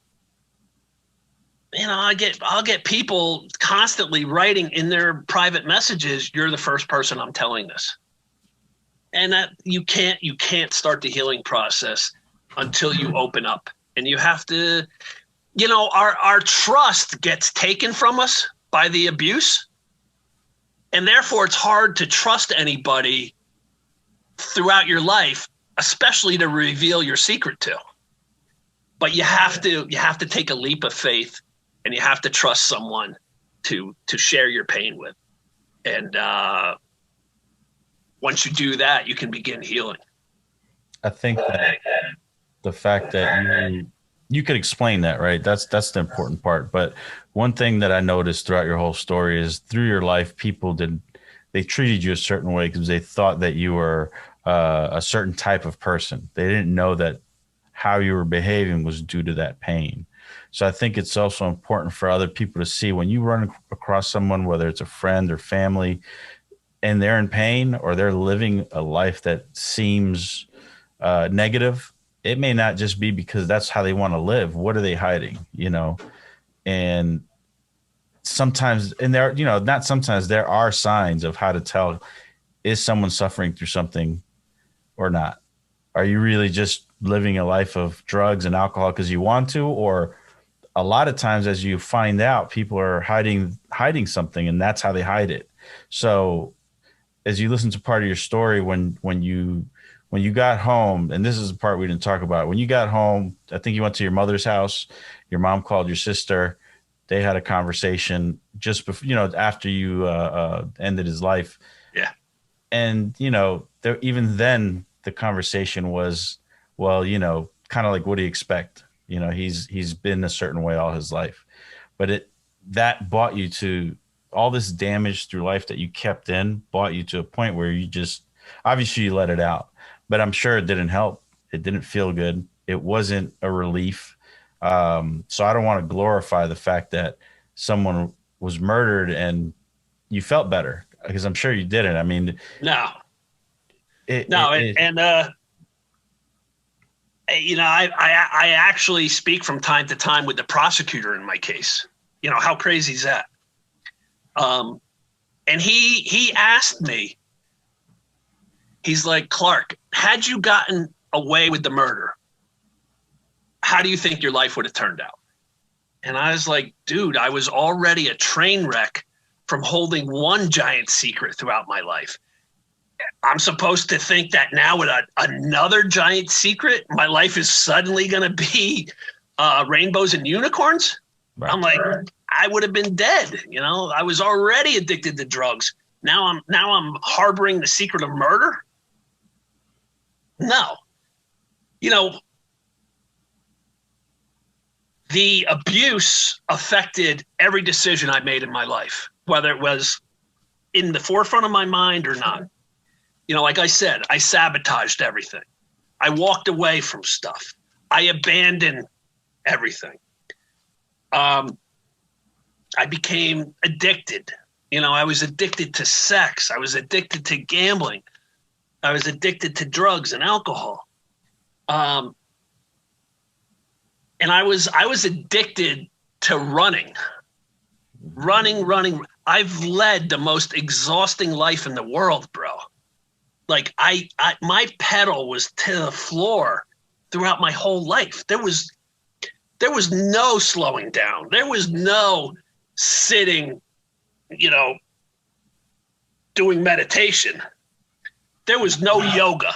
you know, I'll get people constantly writing in their private messages, "You're the first person I'm telling this." And that you can't start the healing process until you open up. And you have to, you know, our trust gets taken from us by the abuse. And therefore it's hard to trust anybody throughout your life, especially to reveal your secret to. But you have to take a leap of faith, and you have to trust someone to share your pain with. And once you do that, you can begin healing. I think that the fact that you could explain that, right? That's the important part. But one thing that I noticed throughout your whole story is, through your life, they treated you a certain way because they thought that you were a certain type of person. They didn't know that how you were behaving was due to that pain. So I think it's also important for other people to see, when you run across someone, whether it's a friend or family, and they're in pain or they're living a life that seems negative, it may not just be because that's how they want to live. What are they hiding, you know? And sometimes, and there, you know, not sometimes, there are signs of how to tell, is someone suffering through something or not? Are you really just living a life of drugs and alcohol because you want to? Or a lot of times, as you find out, people are hiding something, and that's how they hide it. So as you listen to part of your story, when you got home, and this is the part we didn't talk about, when you got home, I think you went to your mother's house, your mom called your sister, they had a conversation just before, you know, after you ended his life. And, you know, there, even then the conversation was, well, you know, kind of like, what do you expect? You know, he's been a certain way all his life, but that brought you to all this damage through life that you kept in, brought you to a point where you just, obviously you let it out, but I'm sure it didn't help. It didn't feel good. It wasn't a relief. So I don't want to glorify the fact that someone was murdered and you felt better, because I'm sure you didn't. I mean, No. you know, I actually speak from time to time with the prosecutor in my case. You know, how crazy is that? And he asked me, he's like, Clark, had you gotten away with the murder, how do you think your life would have turned out? And I was like, dude, I was already a train wreck from holding one giant secret throughout my life. I'm supposed to think that now with another giant secret, my life is suddenly going to be rainbows and unicorns? Right. I'm like, I would have been dead. You know, I was already addicted to drugs. Now I'm harboring the secret of murder. No. You know, the abuse affected every decision I made in my life, whether it was in the forefront of my mind or not. You know, like I said, I sabotaged everything. I walked away from stuff. I abandoned everything. I became addicted. You know, I was addicted to sex. I was addicted to gambling. I was addicted to drugs and alcohol. And I was addicted to running. I've led the most exhausting life in the world, bro. Like my pedal was to the floor throughout my whole life. There was no slowing down. There was no sitting, you know, doing meditation. There was no yoga.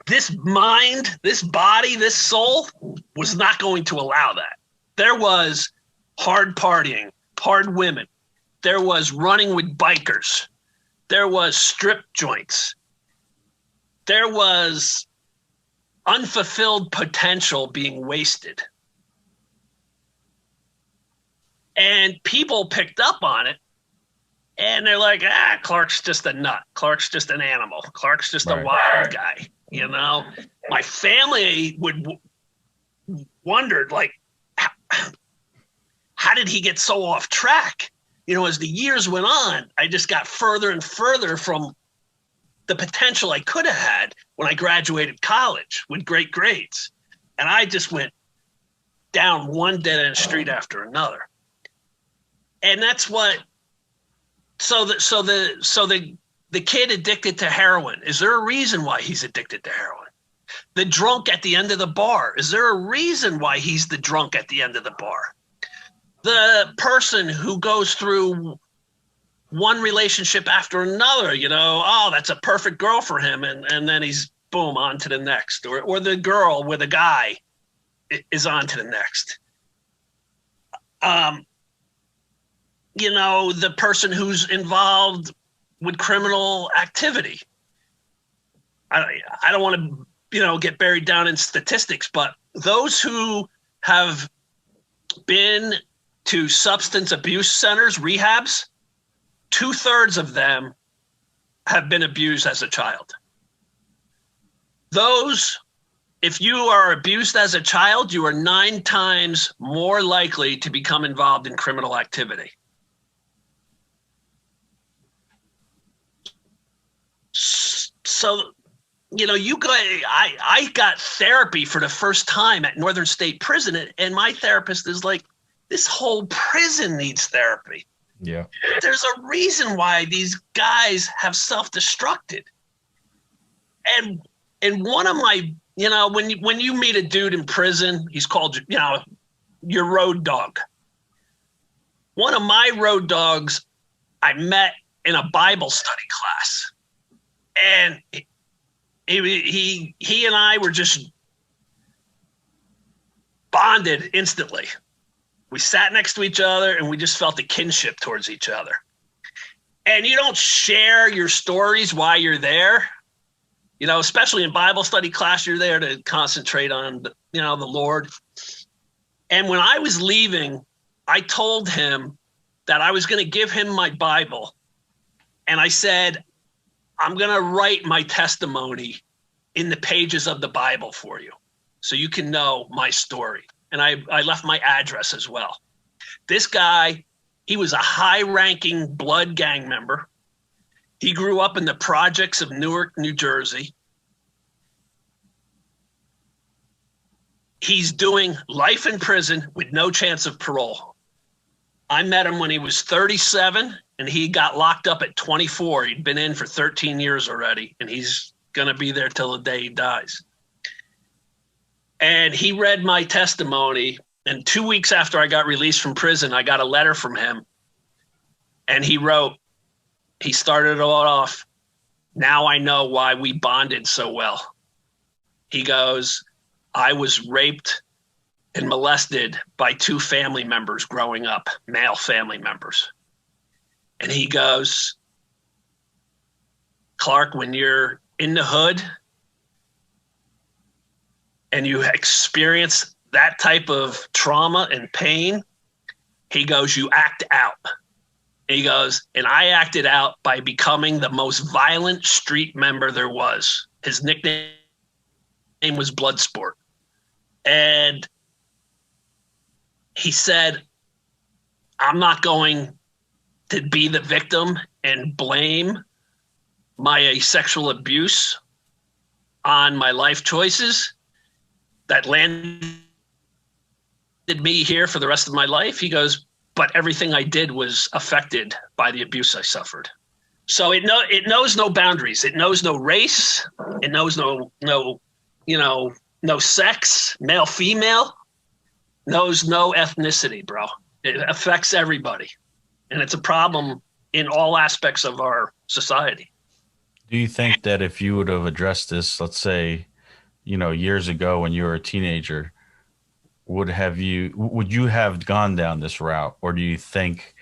This mind, this body, this soul was not going to allow that. There was hard partying, hard women. There was running with bikers. There was strip joints. There was unfulfilled potential being wasted. And people picked up on it, and they're like, Clark's just a nut. Clark's just an animal. Clark's just a wild guy. You know, my family wondered, like, how did he get so off track? You know, as the years went on, I just got further and further from the potential I could have had when I graduated college with great grades. And I just went down one dead end street after another. And that's what, so the kid addicted to heroin, is there a reason why he's addicted to heroin? The drunk at the end of the bar, is there a reason why he's the drunk at the end of the bar? The person who goes through one relationship after another, you know, oh, that's a perfect girl for him. And then he's boom, on to the next. Or the girl with a guy is on to the next. You know, the person who's involved with criminal activity. I don't want to, you know, get buried down in statistics, but those who have been to substance abuse centers, rehabs, 2/3 of them have been abused as a child. Those, if you are abused as a child, you are 9 times more likely to become involved in criminal activity. So, you know, I got therapy for the first time at Northern State Prison, and my therapist is like, this whole prison needs therapy. Yeah. There's a reason why these guys have self-destructed. And one of my, you know, when you meet a dude in prison, he's called, you know, your road dog. One of my road dogs I met in a Bible study class. And he and I were just bonded instantly. We sat next to each other and we just felt a kinship towards each other. and you don't share your stories while you're there, you know, especially in Bible study class, you're there to concentrate on, you know, the Lord. And when I was leaving, I told him that I was going to give him my Bible. And I said, I'm going to write my testimony in the pages of the Bible for you so you can know my story. And I left my address as well. This guy, he was a high-ranking blood gang member. He grew up in the projects of Newark, New Jersey. He's doing life in prison with no chance of parole. I met him when he was 37, and he got locked up at 24. He'd been in for 13 years already, and he's going to be there till the day he dies. And he read my testimony, and 2 weeks after I got released from prison, I got a letter from him, and he started it all off, "Now I know why we bonded so well." He goes, "I was raped and molested by 2 family members growing up, male family members." And he goes, "Clark, when you're in the hood and you experience that type of trauma and pain," he goes, "you act out." And he goes, "And I acted out by becoming the most violent street member there was." His nickname was Bloodsport. And he said, "I'm not going to be the victim and blame my sexual abuse on my life choices that landed me here for the rest of my life." He goes, "But everything I did was affected by the abuse I suffered." So it knows no boundaries. It knows no race. It knows no sex, male, female. Knows no ethnicity, bro. It affects everybody. And it's a problem in all aspects of our society. Do you think that if you would have addressed this, let's say, years ago when you were a teenager, would you have gone down this route? Or do you think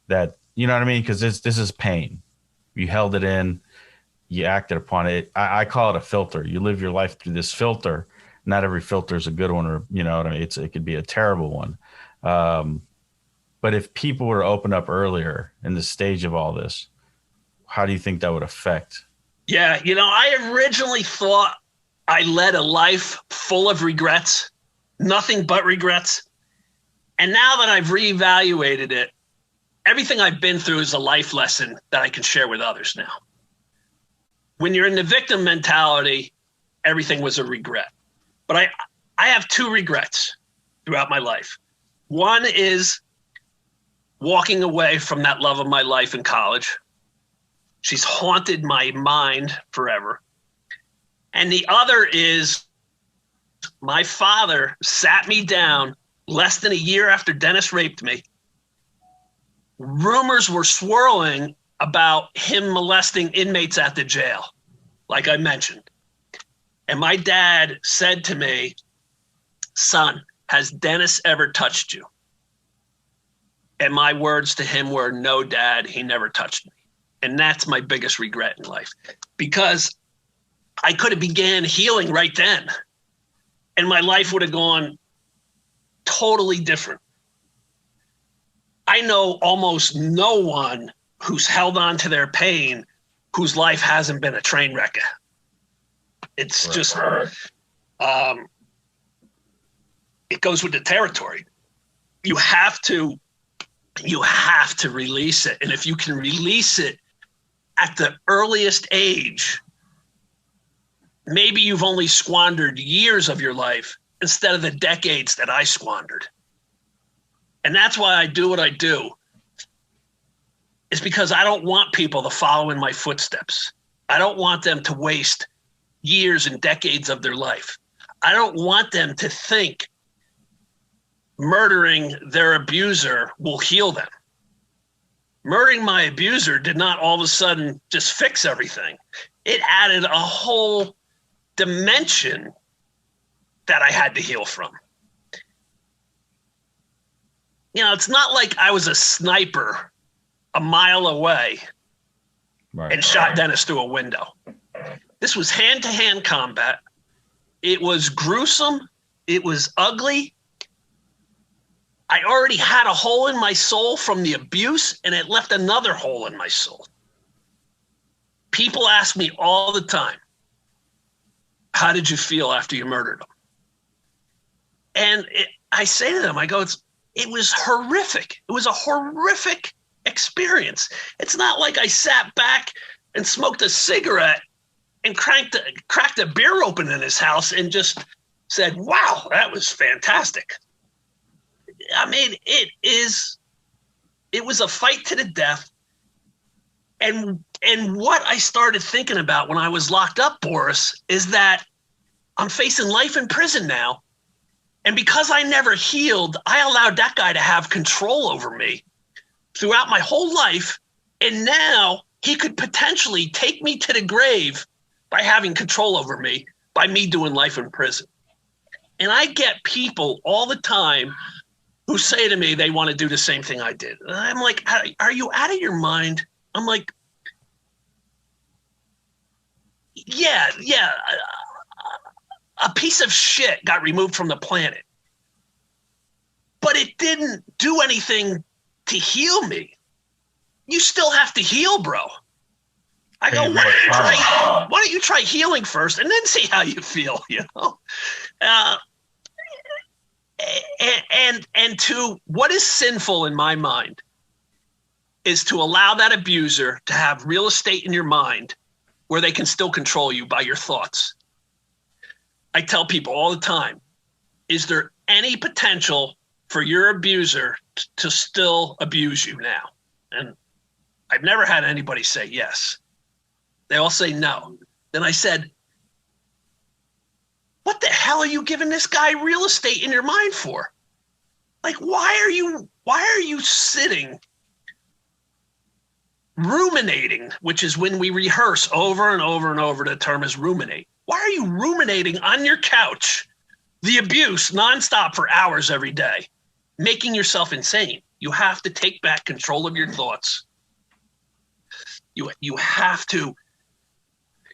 that, you know what I mean? Because this is pain. You held it in, you acted upon it. I call it a filter. You live your life through this filter. Not every filter is a good one, or, you know what I mean? It could be a terrible one. But if people were to open up earlier in the stage of all this, how do you think that would affect? Yeah. I originally thought I led a life full of regrets, nothing but regrets. And now that I've reevaluated it, everything I've been through is a life lesson that I can share with others now. When you're in the victim mentality, everything was a regret. But I have 2 regrets throughout my life. One is walking away from that love of my life in college. She's haunted my mind forever. And the other is my father sat me down less than a year after Dennis raped me. Rumors were swirling about him molesting inmates at the jail, like I mentioned. And my dad said to me, "Son, has Dennis ever touched you?" And my words to him were, "No, Dad, he never touched me." And that's my biggest regret in life, because I could have began healing right then, and my life would have gone totally different. I know almost no one who's held on to their pain whose life hasn't been a train wreck. It's just, it goes with the territory. You have to release it. And if you can release it at the earliest age, maybe you've only squandered years of your life instead of the decades that I squandered. And that's why I do what I do. It's because I don't want people to follow in my footsteps. I don't want them to waste years and decades of their life. I don't want them to think murdering their abuser will heal them. Murdering my abuser did not all of a sudden just fix everything. It added a whole dimension that I had to heal from. It's not like I was a sniper a mile away and shot Dennis through a window. This was hand-to-hand combat. It was gruesome. It was ugly. I already had a hole in my soul from the abuse, and it left another hole in my soul. People ask me all the time, how did you feel after you murdered him? And I say to them, I go, it was horrific. It was a horrific experience. It's not like I sat back and smoked a cigarette and cracked a beer open in his house and just said, wow, that was fantastic. I mean, it was a fight to the death. And what I started thinking about when I was locked up, Borris, is that I'm facing life in prison now. And because I never healed, I allowed that guy to have control over me throughout my whole life. And now he could potentially take me to the grave by having control over me, by me doing life in prison. And I get people all the time who say to me they want to do the same thing I did. And I'm like, are you out of your mind? I'm like, yeah. A piece of shit got removed from the planet, but it didn't do anything to heal me. You still have to heal, bro. I go, why don't you try healing first and then see how you feel, you know? And to what is sinful in my mind is to allow that abuser to have real estate in your mind where they can still control you by your thoughts. I tell people all the time, is there any potential for your abuser to still abuse you now? And I've never had anybody say yes. They all say no. Then I said, what the hell are you giving this guy real estate in your mind for? Like, why are you sitting ruminating, which is when we rehearse over and over and over, the term is ruminate. Why are you ruminating on your couch, the abuse nonstop for hours every day, making yourself insane? You have to take back control of your thoughts. You have to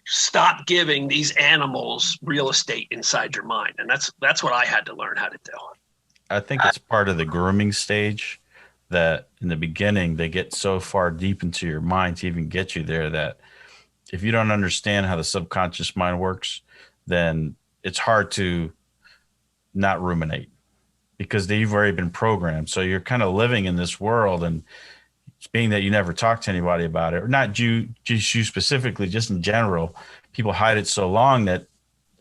stop giving these animals real estate inside your mind. And that's what I had to learn how to do. I think it's part of the grooming stage that in the beginning, they get so far deep into your mind to even get you there that if you don't understand how the subconscious mind works, then it's hard to not ruminate because you've already been programmed. So you're kind of living in this world, and being that you never talk to anybody about it, or not you specifically, just in general, people hide it so long that,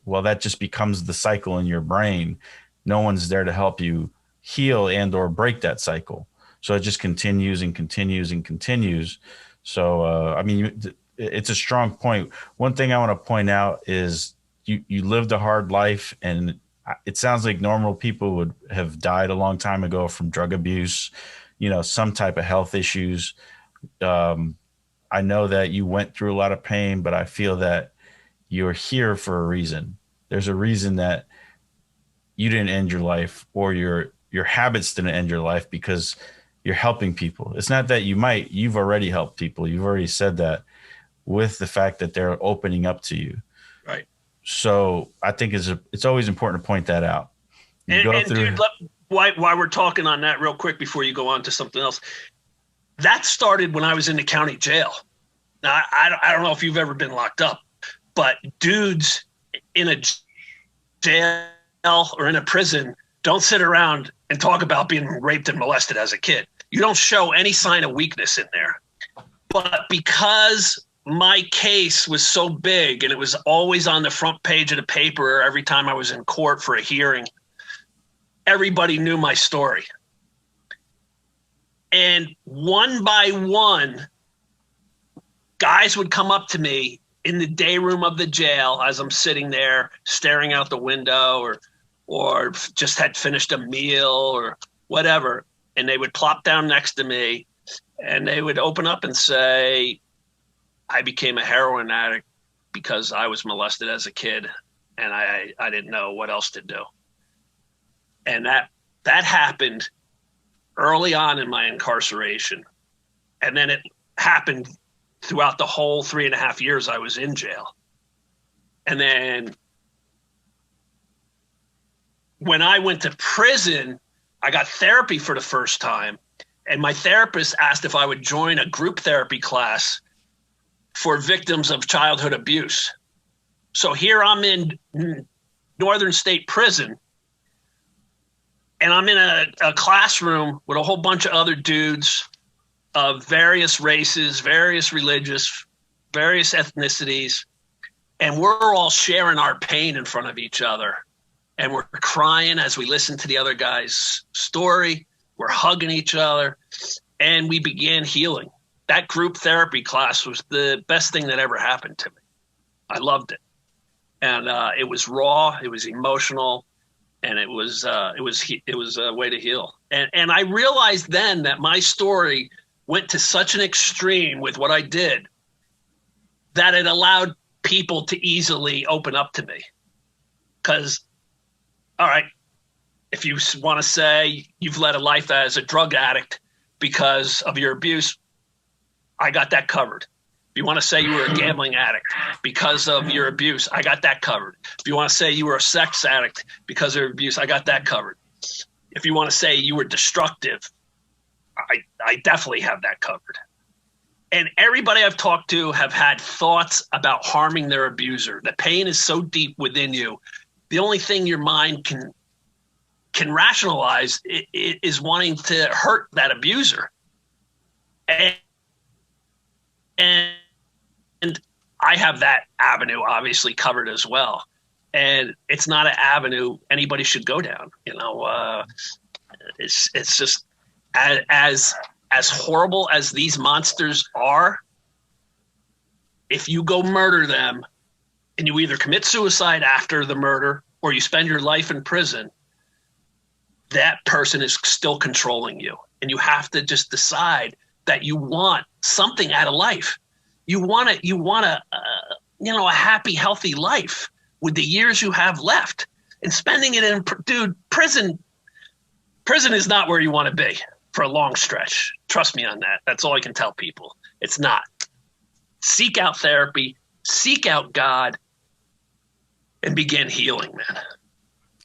well, that just becomes the cycle in your brain. No one's there to help you heal and or break that cycle. So it just continues and continues and continues. So, I mean, it's a strong point. One thing I want to point out is you lived a hard life, and it sounds like normal people would have died a long time ago from drug abuse, some type of health issues. I know that you went through a lot of pain, but I feel that you're here for a reason. There's a reason that you didn't end your life, or your habits didn't end your life, because you're helping people. It's not that you've already helped people. You've already said that with the fact that they're opening up to you. Right. So I think it's always important to point that out. Dude, while we're talking on that real quick before you go on to something else, that started when I was in the county jail. Now, I don't know if you've ever been locked up, but dudes in a jail or in a prison don't sit around and talk about being raped and molested as a kid. You don't show any sign of weakness in there. But because my case was so big and it was always on the front page of the paper every time I was in court for a hearing, everybody knew my story. And one by one, guys would come up to me in the day room of the jail as I'm sitting there staring out the window, or just had finished a meal or whatever. And they would plop down next to me and they would open up and say, I became a heroin addict because I was molested as a kid and I didn't know what else to do. And that happened early on in my incarceration. And then it happened throughout the whole 3.5 years I was in jail. And then when I went to prison, I got therapy for the first time. And my therapist asked if I would join a group therapy class for victims of childhood abuse. So here I'm in Northern State Prison, and I'm in a classroom with a whole bunch of other dudes of various races, various religious, various ethnicities, and we're all sharing our pain in front of each other. And we're crying as we listen to the other guy's story. We're hugging each other, and we began healing. That group therapy class was the best thing that ever happened to me. I loved it. And it was raw, it was emotional, and it was a way to heal. And I realized then that my story went to such an extreme with what I did that it allowed people to easily open up to me. Because, all right, if you want to say you've led a life as a drug addict because of your abuse, I got that covered. If you want to say you were a gambling addict because of your abuse, I got that covered. If you want to say you were a sex addict because of your abuse, I got that covered. If you want to say you were destructive, I definitely have that covered. And everybody I've talked to have had thoughts about harming their abuser. The pain is so deep within you. The only thing your mind can rationalize is wanting to hurt that abuser. And I have that avenue obviously covered as well. And it's not an avenue anybody should go down. You know, it's just as horrible as these monsters are. If you go murder them and you either commit suicide after the murder or you spend your life in prison, that person is still controlling you. And you have to just decide that you want something out of life. You want a happy, healthy life with the years you have left, and spending it in, prison is not where you want to be for a long stretch. Trust me on that. That's all I can tell people. It's not. Seek out therapy, seek out God, and begin healing, man.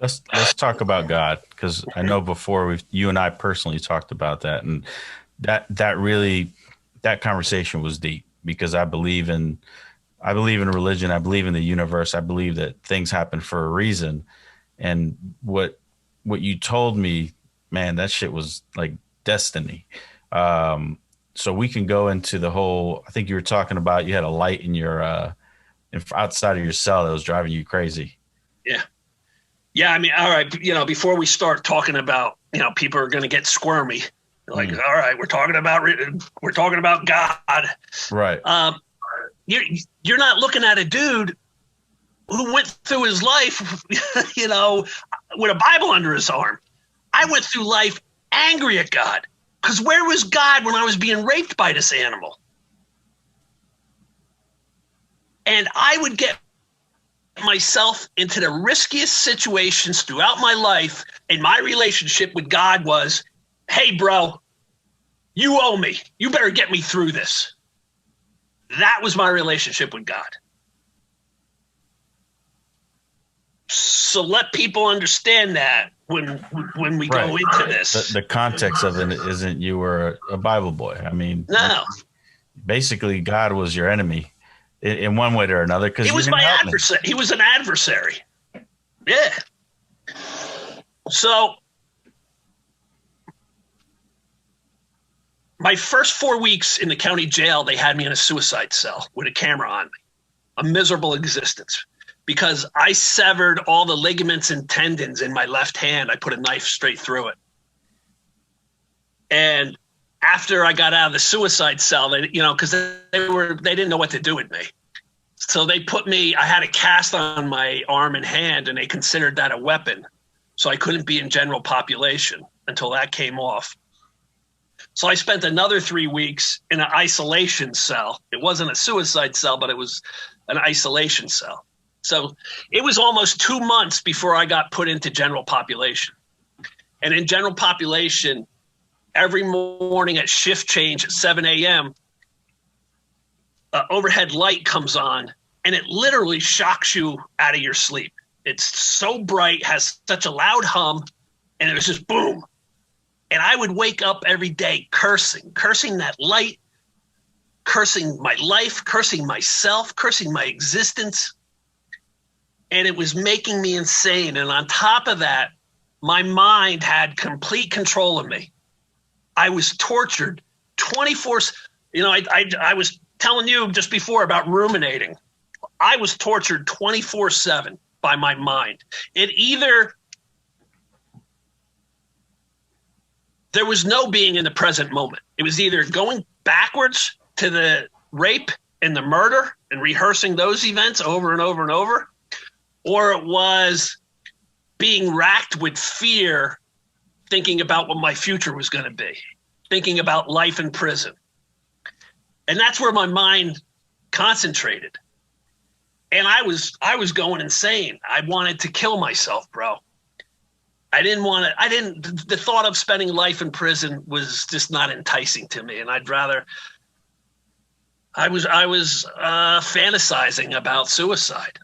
Let's talk about God, because I know before you and I personally talked about that, and that conversation was deep, because I believe in religion. I believe in the universe. I believe that things happen for a reason. And what you told me, man, that shit was like destiny. So we can go into the whole, I think you were talking about, you had a light in your, outside of your cell that was driving you crazy. Yeah. Yeah. I mean, all right. You know, before we start talking about, people are going to get squirmy. Like, all right, we're talking about God. Right. You're not looking at a dude who went through his life, with a Bible under his arm. I went through life angry at God, because where was God when I was being raped by this animal? And I would get myself into the riskiest situations throughout my life, and my relationship with God was, hey, bro, you owe me. You better get me through this. That was my relationship with God. So let people understand that when we go into this. The context of it isn't you were a Bible boy. I mean, no. Basically, God was your enemy in one way or another. Because he was my adversary. He was an adversary. Yeah. So my first 4 weeks in the county jail, they had me in a suicide cell with a camera on me. A miserable existence, because I severed all the ligaments and tendons in my left hand. I put a knife straight through it. And after I got out of the suicide cell, because they didn't know what to do with me. So they I had a cast on my arm and hand, and they considered that a weapon. So I couldn't be in general population until that came off. So I spent another 3 weeks in an isolation cell. It wasn't a suicide cell, but it was an isolation cell. So it was almost 2 months before I got put into general population. And in general population, every morning at shift change at 7 a.m., overhead light comes on, and it literally shocks you out of your sleep. It's so bright, has such a loud hum, and it was just boom. And I would wake up every day cursing that light, cursing my life, cursing myself, cursing my existence. And it was making me insane. And on top of that, my mind had complete control of me. I was tortured 24. I was telling you just before about ruminating. I was tortured 24/7 by my mind. There was no being in the present moment. It was either going backwards to the rape and the murder and rehearsing those events over and over and over, or it was being racked with fear, thinking about what my future was going to be, thinking about life in prison. And that's where my mind concentrated. And I was going insane. I wanted to kill myself, bro. The thought of spending life in prison was just not enticing to me. And I was fantasizing about suicide.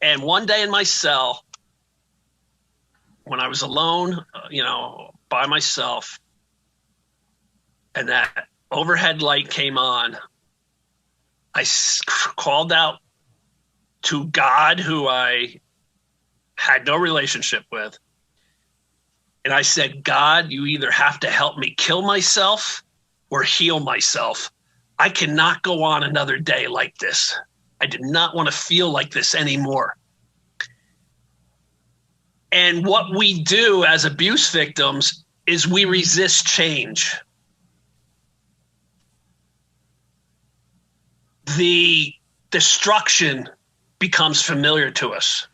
And one day in my cell, when I was alone, by myself, and that overhead light came on, I called out to God, who I had no relationship with. And I said, God, you either have to help me kill myself or heal myself. I cannot go on another day like this. I did not want to feel like this anymore. And what we do as abuse victims is we resist change. The destruction becomes familiar to us.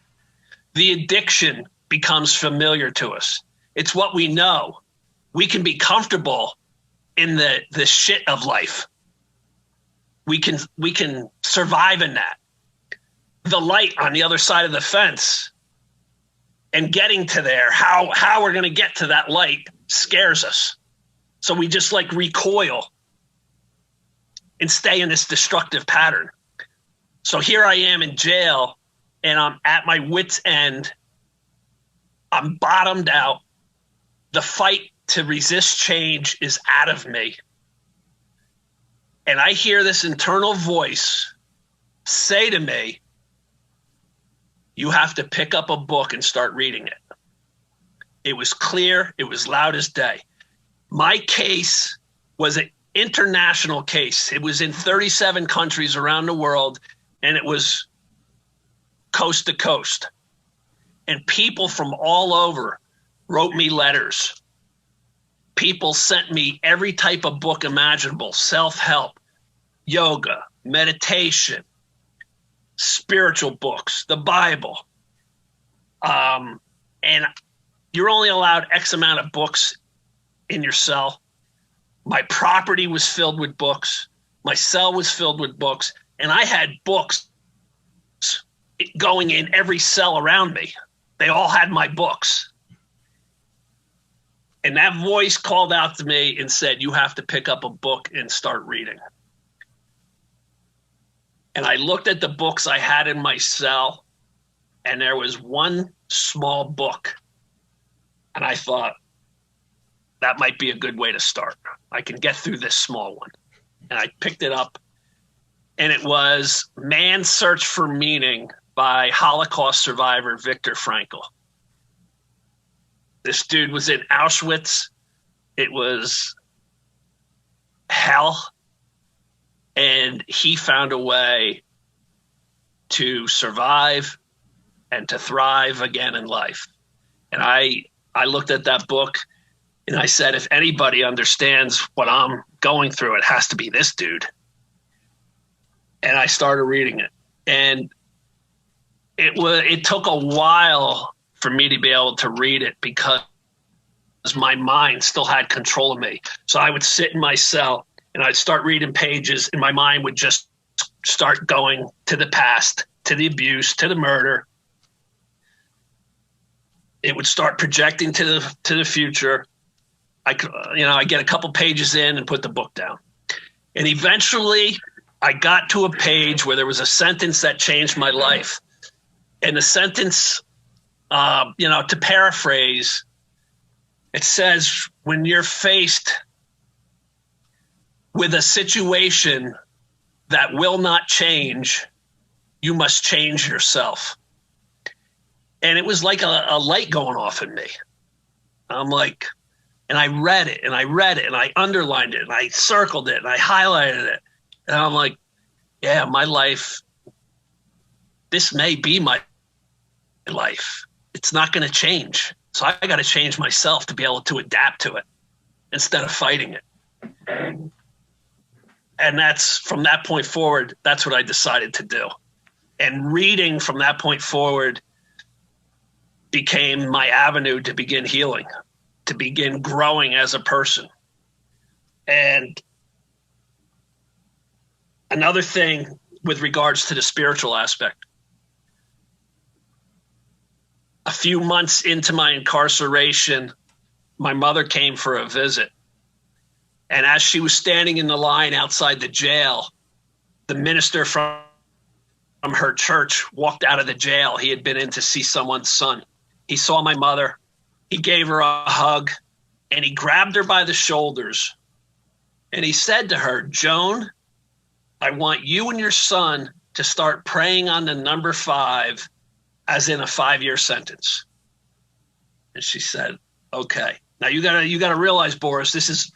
The addiction becomes familiar to us. It's what we know. We can be comfortable in the shit of life. We can survive in that. The light on the other side of the fence and getting to there, how we're going to get to that light scares us. So we just recoil and stay in this destructive pattern. So here I am in jail, and I'm at my wit's end. I'm bottomed out. The fight to resist change is out of me. And I hear this internal voice say to me, you have to pick up a book and start reading it. It was clear. It was loud as day. My case was an international case. It was in 37 countries around the world, and it was coast to coast. And people from all over wrote me letters. People sent me every type of book imaginable: self-help, yoga, meditation, spiritual books, the Bible. And you're only allowed X amount of books in your cell. My property was filled with books. My cell was filled with books. And I had books going in every cell around me. They all had my books. And that voice called out to me and said, you have to pick up a book and start reading. And I looked at the books I had in my cell, and there was one small book. And I thought, that might be a good way to start. I can get through this small one. And I picked it up, and it was Man's Search for Meaning by Holocaust survivor Viktor Frankl. This dude was in Auschwitz. It was hell. And he found a way to survive and to thrive again in life. And I looked at that book, and I said, if anybody understands what I'm going through, it has to be this dude. And I started reading it. And it took a while for me to be able to read it because my mind still had control of me. So I would sit in my cell and I'd start reading pages, and my mind would just start going to the past, to the abuse, to the murder. It would start projecting to the future. I get a couple pages in and put the book down. And eventually I got to a page where there was a sentence that changed my life. And the sentence, to paraphrase, it says, when you're faced with a situation that will not change, you must change yourself. And it was like a light going off in me. I'm like, and I read it and I underlined it and I circled it and I highlighted it. And I'm like, yeah, my life, this may be my life. It's not going to change. So I got to change myself to be able to adapt to it instead of fighting it. And that's from that point forward, that's what I decided to do. And reading from that point forward became my avenue to begin healing, to begin growing as a person. And another thing with regards to the spiritual aspect, a few months into my incarceration, my mother came for a visit. And as she was standing in the line outside the jail, the minister from her church walked out of the jail. He had been in to see someone's son. He saw my mother. He gave her a hug, and he grabbed her by the shoulders. And he said to her, Joan, I want you and your son to start praying on the number 5 as in a 5-year sentence. And she said, okay. Now you gotta realize, Borris, this is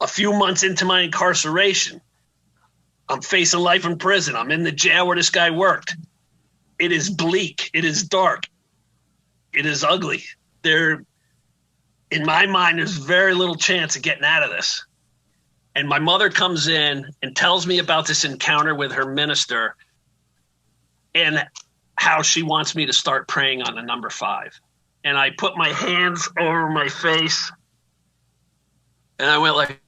a few months into my incarceration. I'm facing life in prison. I'm in the jail where this guy worked. It is bleak. It is dark. It is ugly. In my mind, there's very little chance of getting out of this. And my mother comes in and tells me about this encounter with her minister and how she wants me to start praying on the number 5. And I put my hands over my face and I went like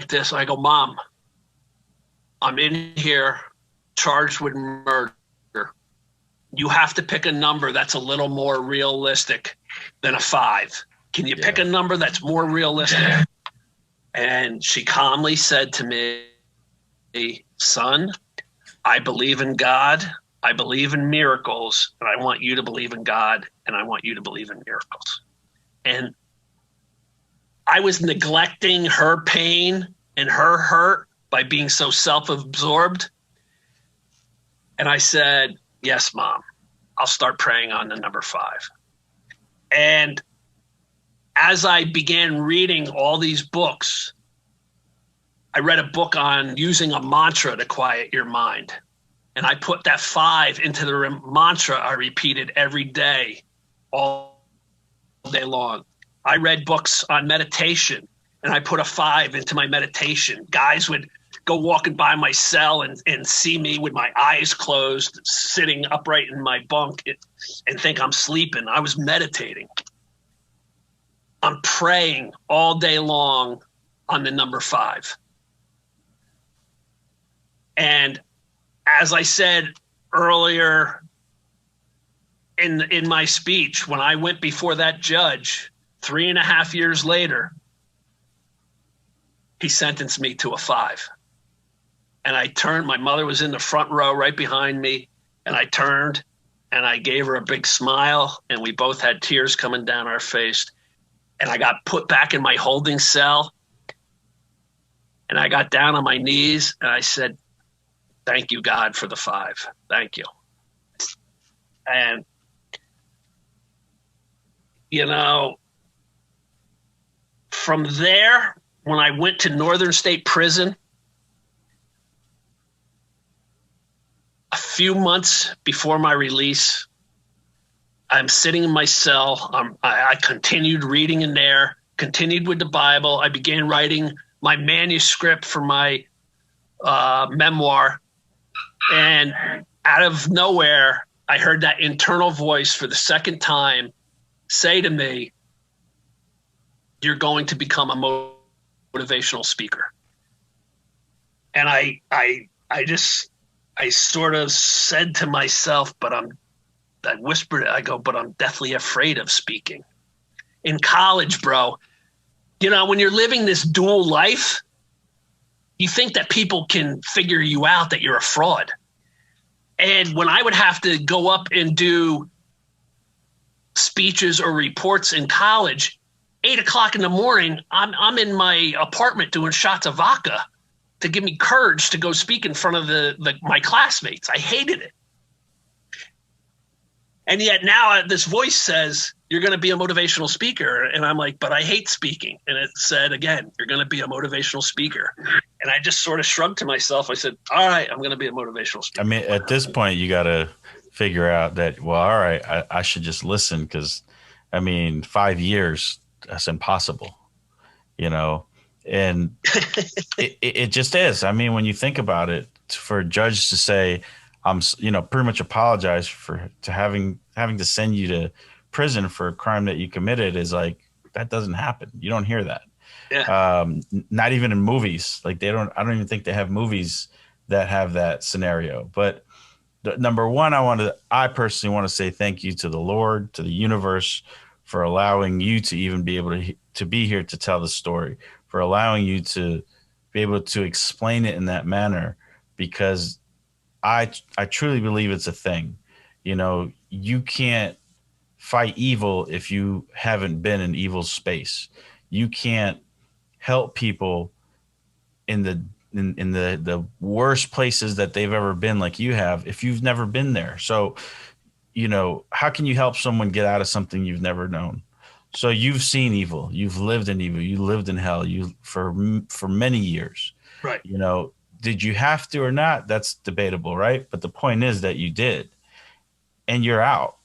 this. I go, Mom, I'm in here charged with murder. You have to pick a number that's a little more realistic than a 5. Can you pick a number that's more realistic? And she calmly said to me, son, I believe in God. I believe in miracles, and I want you to believe in God, and I want you to believe in miracles. And I was neglecting her pain and her hurt by being so self-absorbed. And I said, yes, Mom, I'll start praying on the number 5. And as I began reading all these books, I read a book on using a mantra to quiet your mind. And I put that 5 into the mantra I repeated every day, all day long. I read books on meditation, and I put a 5 into my meditation. Guys would go walking by my cell and see me with my eyes closed, sitting upright in my bunk and think I'm sleeping. I was meditating. I'm praying all day long on the number 5. And as I said earlier in my speech, when I went before that judge 3.5 years later, he sentenced me to a 5. And I turned, my mother was in the front row right behind me, and I turned and I gave her a big smile, and we both had tears coming down our face. And I got put back in my holding cell, and I got down on my knees and I said, thank you, God, for the 5. Thank you. And, from there, when I went to Northern State Prison, a few months before my release, I'm sitting in my cell. I continued reading in there, continued with the Bible. I began writing my manuscript for my memoir. And out of nowhere, I heard that internal voice for the second time say to me, you're going to become a motivational speaker. And I sort of said to myself, I whispered it, I go, but I'm deathly afraid of speaking. In college, bro, when you're living this dual life, you think that people can figure you out, that you're a fraud. And when I would have to go up and do speeches or reports in college, 8 o'clock in the morning, I'm in my apartment doing shots of vodka to give me courage to go speak in front of my classmates. I hated it. And yet now this voice says, you're going to be a motivational speaker. And I'm like, but I hate speaking. And it said, again, you're going to be a motivational speaker. And I just sort of shrugged to myself. I said, all right, I'm going to be a motivational speaker. I mean, at this point, you got to figure out that, well, all right, I should just listen because, 5 years, that's impossible, and it just is. When you think about it, for a judge to say, I'm, pretty much apologize to having to send you to prison for a crime that you committed is like, that doesn't happen. You don't hear that. Yeah. Not even in movies. Like I don't even think they have movies that have that scenario. But number one, I personally want to say thank you to the Lord, to the universe, for allowing you to even be able to be here to tell the story, for allowing you to be able to explain it in that manner, because I truly believe it's a thing. You can't fight evil if you haven't been in evil space. You can't help people in the worst places that they've ever been, like you have, if you've never been there. So, how can you help someone get out of something you've never known? So you've seen evil, you've lived in evil, you lived in hell, for many years. Right. Did you have to or not? That's debatable, right? But the point is that you did, and you're out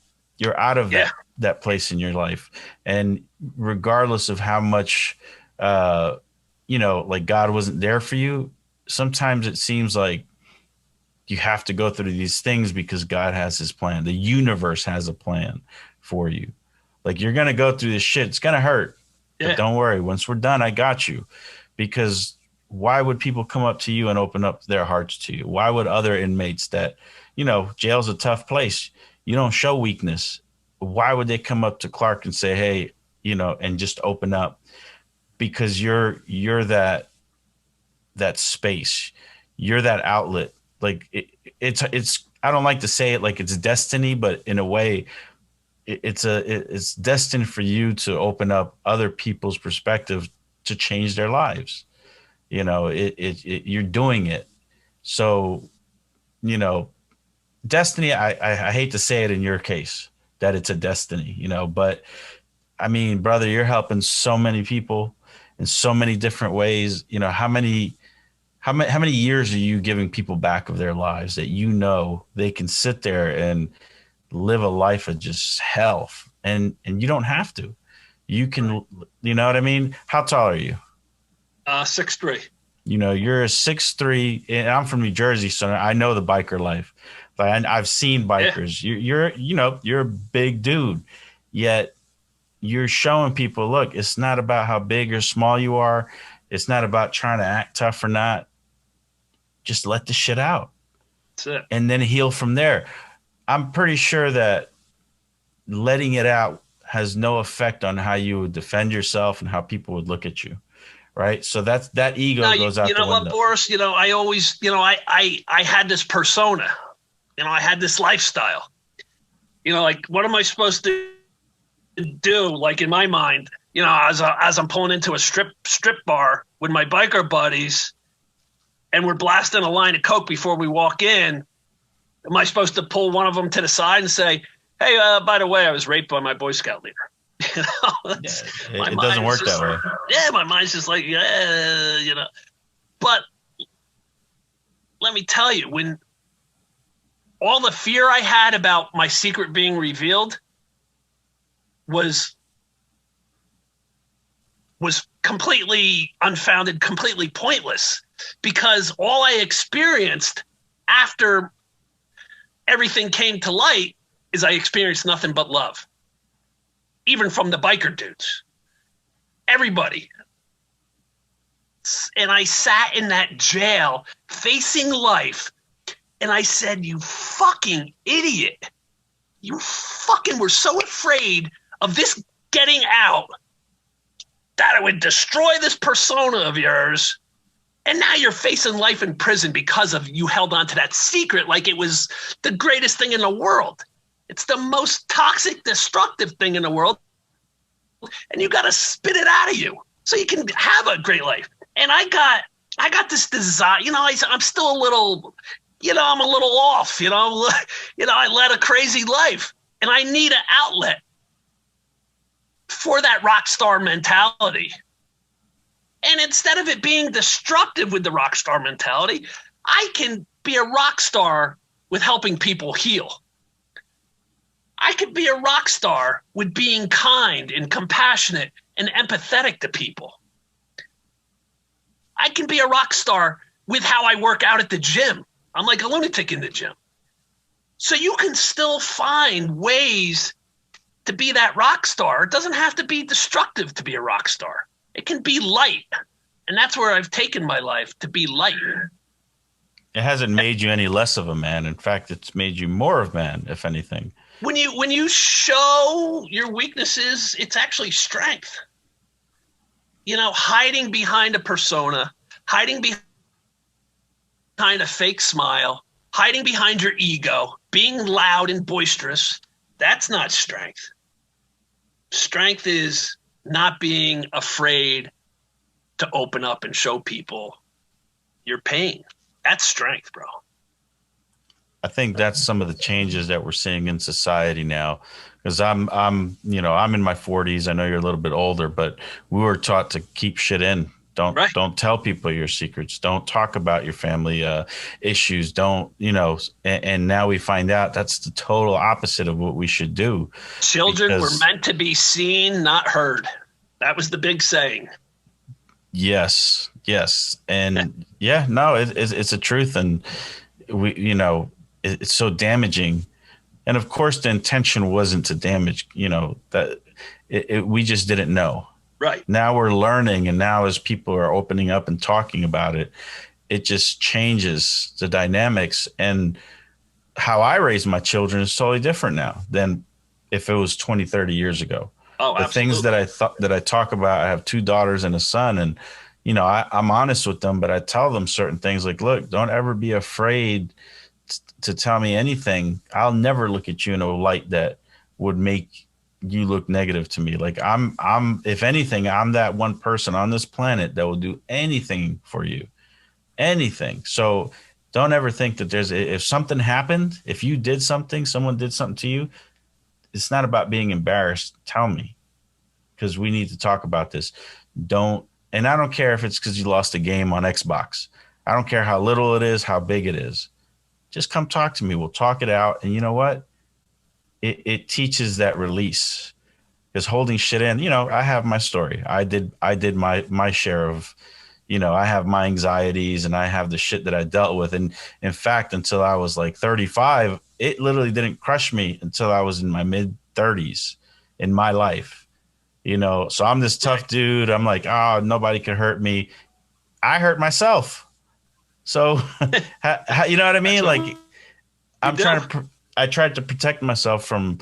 of that place in your life. And regardless of how much, like God wasn't there for you, sometimes it seems like you have to go through these things because God has his plan. The universe has a plan for you. Like, you're going to go through this shit. It's going to hurt. Yeah. But don't worry. Once we're done, I got you. Because why would people come up to you and open up their hearts to you? Why would other inmates that, jail's a tough place. You don't show weakness. Why would they come up to Clark and say, hey, and just open up? Because you're that space. You're that outlet. Like it's I don't like to say it like it's destiny, but in a way it's destined for you to open up other people's perspective to change their lives. You're doing it. So, destiny, I hate to say it in your case that it's a destiny, but brother, you're helping so many people in so many different ways. How many years are you giving people back of their lives that they can sit there and live a life of just hell, and you don't have to. You can, you know what I mean? How tall are you? 6'3". You're a 6'3", and I'm from New Jersey, so I know the biker life. But I've seen bikers. Yeah. You're a big dude, yet you're showing people, look, it's not about how big or small you are. It's not about trying to act tough or not. Just let the shit out. That's it. And then heal from there. I'm pretty sure that letting it out has no effect on how you would defend yourself and how people would look at you. Right. So that ego goes out the window. What, Borris, I always, I had this persona, I had this lifestyle, like, what am I supposed to do? Like, in my mind, as I'm pulling into a strip bar with my biker buddies and we're blasting a line of Coke before we walk in, am I supposed to pull one of them to the side and say, hey, by the way, I was raped by my Boy Scout leader? It doesn't work that way. Yeah, my mind's just like, But let me tell you, when all the fear I had about my secret being revealed was completely unfounded, completely pointless, because all I experienced after everything came to light is I experienced nothing but love. Even from the biker dudes, everybody. And I sat in that jail facing life, and I said, you fucking idiot. You fucking were so afraid of this getting out that it would destroy this persona of yours And now you're facing life in prison because of you held on to that secret like it was the greatest thing in the world. It's the most toxic, destructive thing in the world. And you got to spit it out of you so you can have a great life. And I got this desire, I'm still a little, I'm a little off, I led a crazy life and I need an outlet for that rock star mentality. And instead of it being destructive with the rock star mentality, I can be a rock star with helping people heal. I could be a rock star with being kind and compassionate and empathetic to people. I can be a rock star with how I work out at the gym. I'm like a lunatic in the gym. So you can still find ways to be that rock star. It doesn't have to be destructive to be a rock star. It can be light. And that's where I've taken my life, to be light. It hasn't made you any less of a man. In fact, it's made you more of a man, if anything. When you show your weaknesses, it's actually strength. Hiding behind a persona, hiding behind a fake smile, hiding behind your ego, being loud and boisterous, that's not strength. Strength is not being afraid to open up and show people your pain. That's strength, bro. I think that's some of the changes that we're seeing in society now. Because I'm in my 40s. I know you're a little bit older, but we were taught to keep shit in. Don't tell people your secrets. Don't talk about your family issues. Don't, and now we find out that's the total opposite of what we should do. Children were meant to be seen, not heard. That was the big saying. Yes. And it's a truth. And it's so damaging. And of course the intention wasn't to damage, we just didn't know. Right. Now we're learning, and now as people are opening up and talking about it, it just changes the dynamics. And how I raise my children is totally different now than if it was 20, 30 years ago. Oh, the absolutely. Things that I talk about, I have 2 daughters and a son, and I'm honest with them, but I tell them certain things like, look, don't ever be afraid to tell me anything. I'll never look at you in a light that would make you look negative to me. Like I'm if anything, I'm that one person on this planet that will do anything for you, anything. So don't ever think that if something happened, if you did something, someone did something to you, it's not about being embarrassed. Tell me, because we need to talk about this. And I don't care if it's because you lost a game on Xbox. I don't care how little it is, how big it is. Just come talk to me. We'll talk it out. And you know what? It teaches that release, because holding shit in, I have my story. I did my share of, I have my anxieties and I have the shit that I dealt with. And in fact, until I was like 35, it literally didn't crush me until I was in my mid 30s in my life, so I'm this tough dude. I'm like, oh, nobody can hurt me. I hurt myself. So, you know what I mean? Like I tried to protect myself from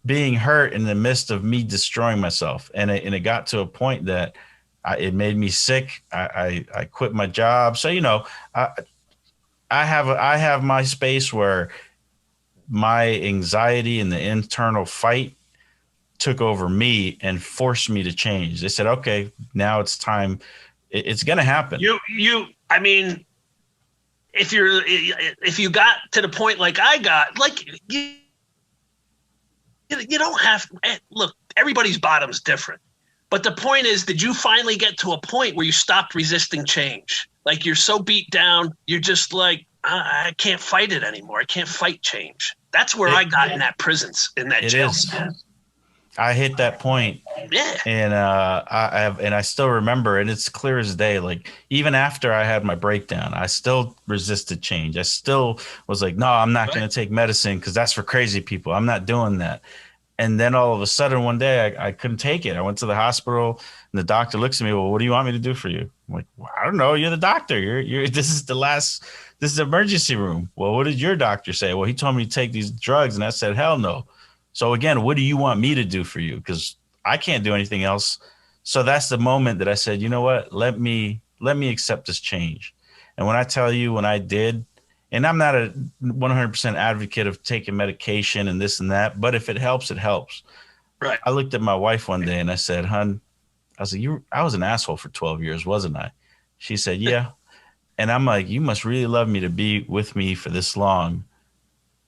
being hurt in the midst of me destroying myself. And it got to a point that it made me sick. I quit my job. So, I have my space where my anxiety and the internal fight took over me and forced me to change. They said, okay, now it's time. It's going to happen. If you got to the point like I got, like you don't have, look, everybody's bottom's different. But the point is, did you finally get to a point where you stopped resisting change? Like you're so beat down, you're just like, I can't fight it anymore. I can't fight change. That's where I got in that in that jail. I hit that point. Yeah. And I still remember, and it's clear as day. Like even after I had my breakdown, I still resisted change. I still was like, no, I'm not going to take medicine because that's for crazy people. I'm not doing that. And then all of a sudden one day I couldn't take it. I went to the hospital and the doctor looks at me. Well, what do you want me to do for you? I'm like, well, I don't know. You're the doctor. This is the emergency room. Well, what did your doctor say? Well, he told me to take these drugs. And I said, hell no. So again, what do you want me to do for you? Because I can't do anything else. So that's the moment that I said, you know what? Let me let me accept this change. And when I tell you, when I did, and I'm not a 100% advocate of taking medication and this and that, but if it helps, it helps. Right. I looked at my wife one day and I said, "Hun," I was like, I was an asshole for 12 years, wasn't I? She said, "Yeah." And I'm like, "You must really love me to be with me for this long."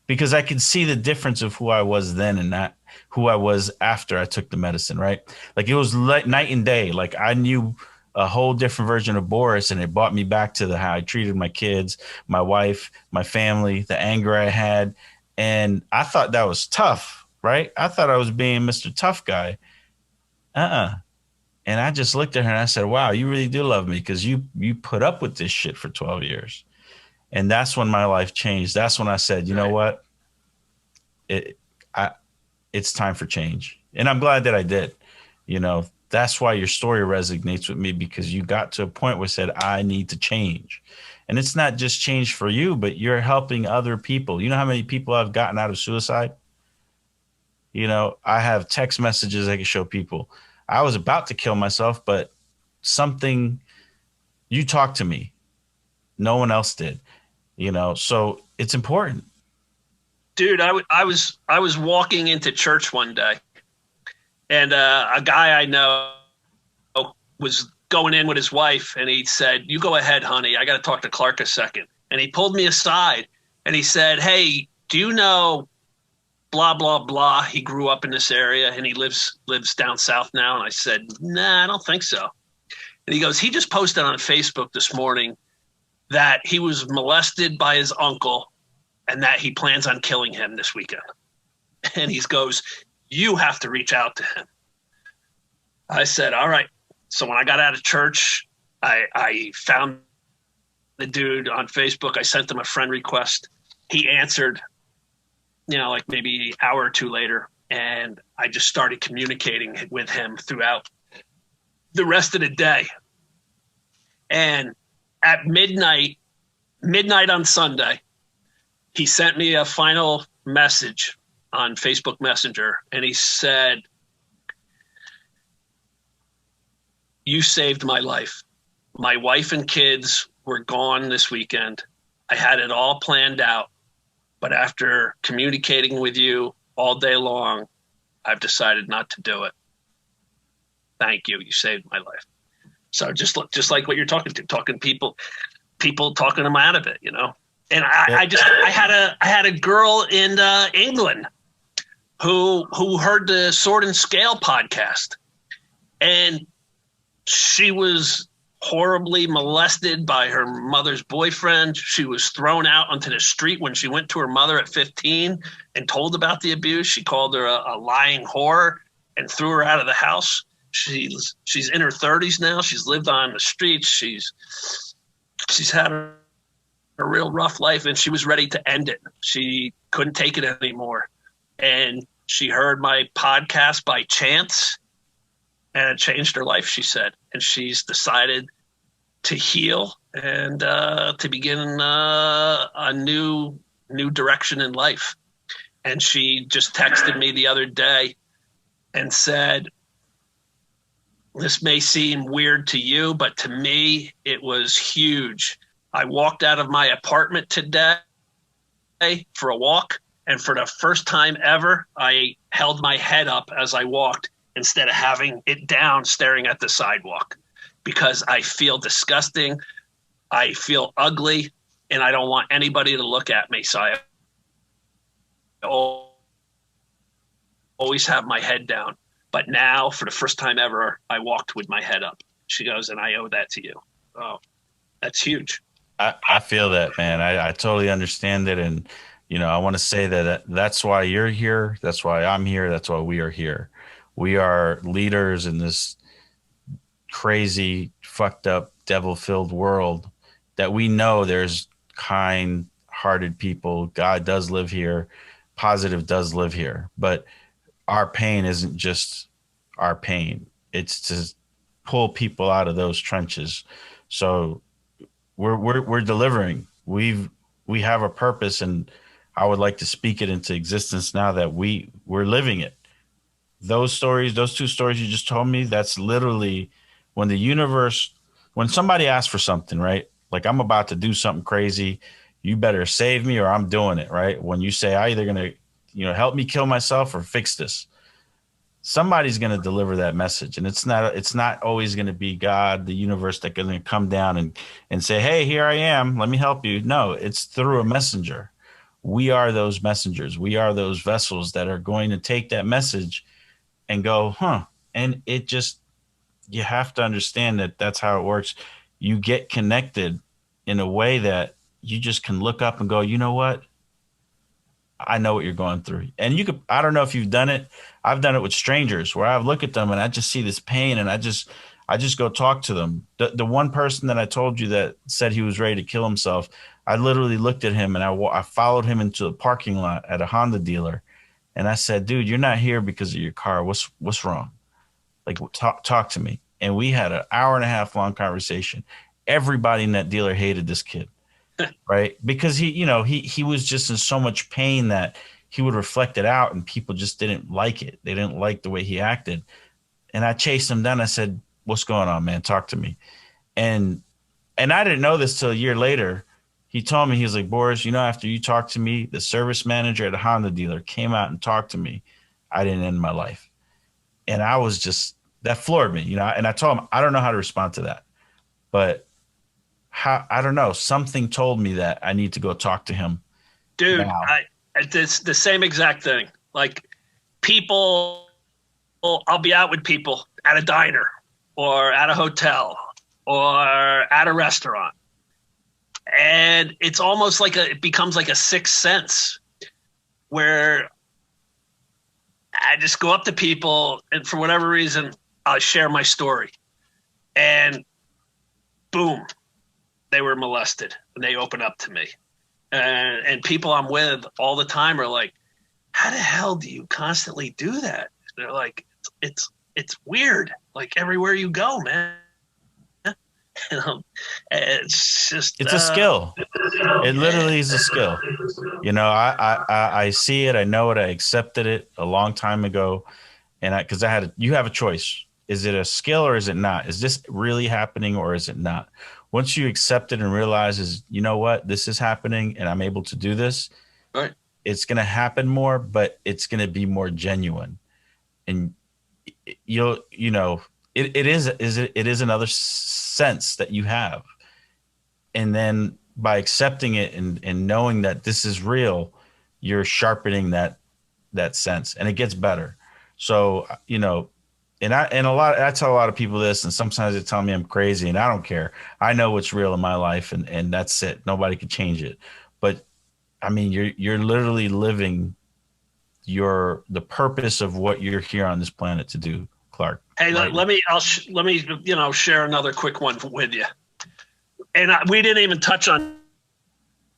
Because I could see the difference of who I was then and not who I was after I took the medicine, right? Like it was night and day. Like I knew a whole different version of Borris, and it brought me back to how I treated my kids, my wife, my family, the anger I had. And I thought that was tough, right? I thought I was being Mr. Tough Guy. And I just looked at her and I said, "Wow, you really do love me because you put up with this shit for 12 years. And that's when my life changed. That's when I said, you know what? It's time for change. And I'm glad that I did. You know, that's why your story resonates with me, because you got to a point where it said, I need to change. And it's not just change for you, but you're helping other people. You know how many people I've gotten out of suicide? You know, I have text messages I can show people. I was about to kill myself, but something, you talked to me. No one else did. You know, so it's important. Dude, I was walking into church one day, and a guy I know was going in with his wife, and he said, "You go ahead, honey. I got to talk to Clark a second." And he pulled me aside, and he said, "Hey, do you know blah, blah, blah? He grew up in this area, and he lives down south now." And I said, "Nah, I don't think so." And he goes, "He just posted on Facebook this morning that he was molested by his uncle and that he plans on killing him this weekend." And he goes, "You have to reach out to him." I said, "All right." So when I got out of church, I found the dude on Facebook. I sent him a friend request. He answered, you know, like maybe an hour or two later. And I just started communicating with him throughout the rest of the day. And at midnight on Sunday, he sent me a final message on Facebook Messenger, and he said, "You saved my life. My wife and kids were gone this weekend. I had it all planned out, but after communicating with you all day long, I've decided not to do it. Thank you. You saved my life." So just like what you're talking people talking them out of it, you know. And I had a girl in England who heard the Sword and Scale podcast, and she was horribly molested by her mother's boyfriend. She was thrown out onto the street when she went to her mother at 15 and told about the abuse. She called her a lying whore and threw her out of the house. She's in her 30s now. She's lived on the streets. She's had a real rough life, and she was ready to end it. She couldn't take it anymore. And she heard my podcast by chance, and it changed her life, she said. And she's decided to heal and to begin a new direction in life. And she just texted me the other day and said, "This may seem weird to you, but to me, it was huge. I walked out of my apartment today for a walk, and for the first time ever, I held my head up as I walked instead of having it down staring at the sidewalk, because I feel disgusting, I feel ugly, and I don't want anybody to look at me. So I always have my head down. But now, for the first time ever, I walked with my head up." She goes, "And I owe that to you." Oh, that's huge. I feel that, man. I totally understand it. And, you know, I want to say that's why you're here. That's why I'm here. That's why we are here. We are leaders in this crazy, fucked up, devil-filled world that we know there's kind-hearted people. God does live here. Positive does live here. But our pain isn't just our pain. It's to pull people out of those trenches. So we're delivering. We have a purpose, and I would like to speak it into existence now that we're living it. Those two stories you just told me, that's literally when when somebody asks for something, right? Like I'm about to do something crazy, you better save me or I'm doing it, right? When you say I either going to, help me kill myself or fix this, somebody's going to deliver that message. And it's not always going to be God, the universe, that going to come down and say, hey, here I am, let me help you. No, it's through a messenger. We are those messengers. We are those vessels that are going to take that message and go, and it just, you have to understand that that's how it works. You get connected in a way that you just can look up and go, you know what? I know what you're going through. And I don't know if you've done it. I've done it with strangers where I look at them and I just see this pain and I just go talk to them. The one person that I told you that said he was ready to kill himself, I literally looked at him and I followed him into a parking lot at a Honda dealer. And I said, dude, you're not here because of your car. What's wrong? Like, talk to me. And we had an hour and a half long conversation. Everybody in that dealer hated this kid, right? Because he was just in so much pain that he would reflect it out and people just didn't like it. They didn't like the way he acted. And I chased him down. I said, what's going on, man? Talk to me. And I didn't know this till a year later. He told me, he was like, Borris, after you talked to me, the service manager at a Honda dealer came out and talked to me. I didn't end my life. And I was just, that floored me, and I told him, I don't know how to respond to that, but I don't know. Something told me that I need to go talk to him. Dude, it's the same exact thing. Like people, I'll be out with people at a diner or at a hotel or at a restaurant. And it's almost like it becomes like a sixth sense where I just go up to people and for whatever reason, I'll share my story. And boom, they were molested and they open up to me. And people I'm with all the time are like, how the hell do you constantly do that? They're like, it's weird. Like everywhere you go, man. It's a skill. It literally is a skill. I see it. I know it. I accepted it a long time ago. And because you have a choice. Is it a skill or is it not? Is this really happening or is it not? Once you accept it and realize, you know what, this is happening and I'm able to do this, right, it's going to happen more, but it's going to be more genuine. And it is another sense that you have. And then by accepting it and knowing that this is real, you're sharpening that sense and it gets better. So, I tell a lot of people this, and sometimes they tell me I'm crazy, and I don't care. I know what's real in my life, and that's it. Nobody can change it. But I mean, you're literally living the purpose of what you're here on this planet to do, Clark. Hey, right? let me share another quick one with you. And we didn't even touch on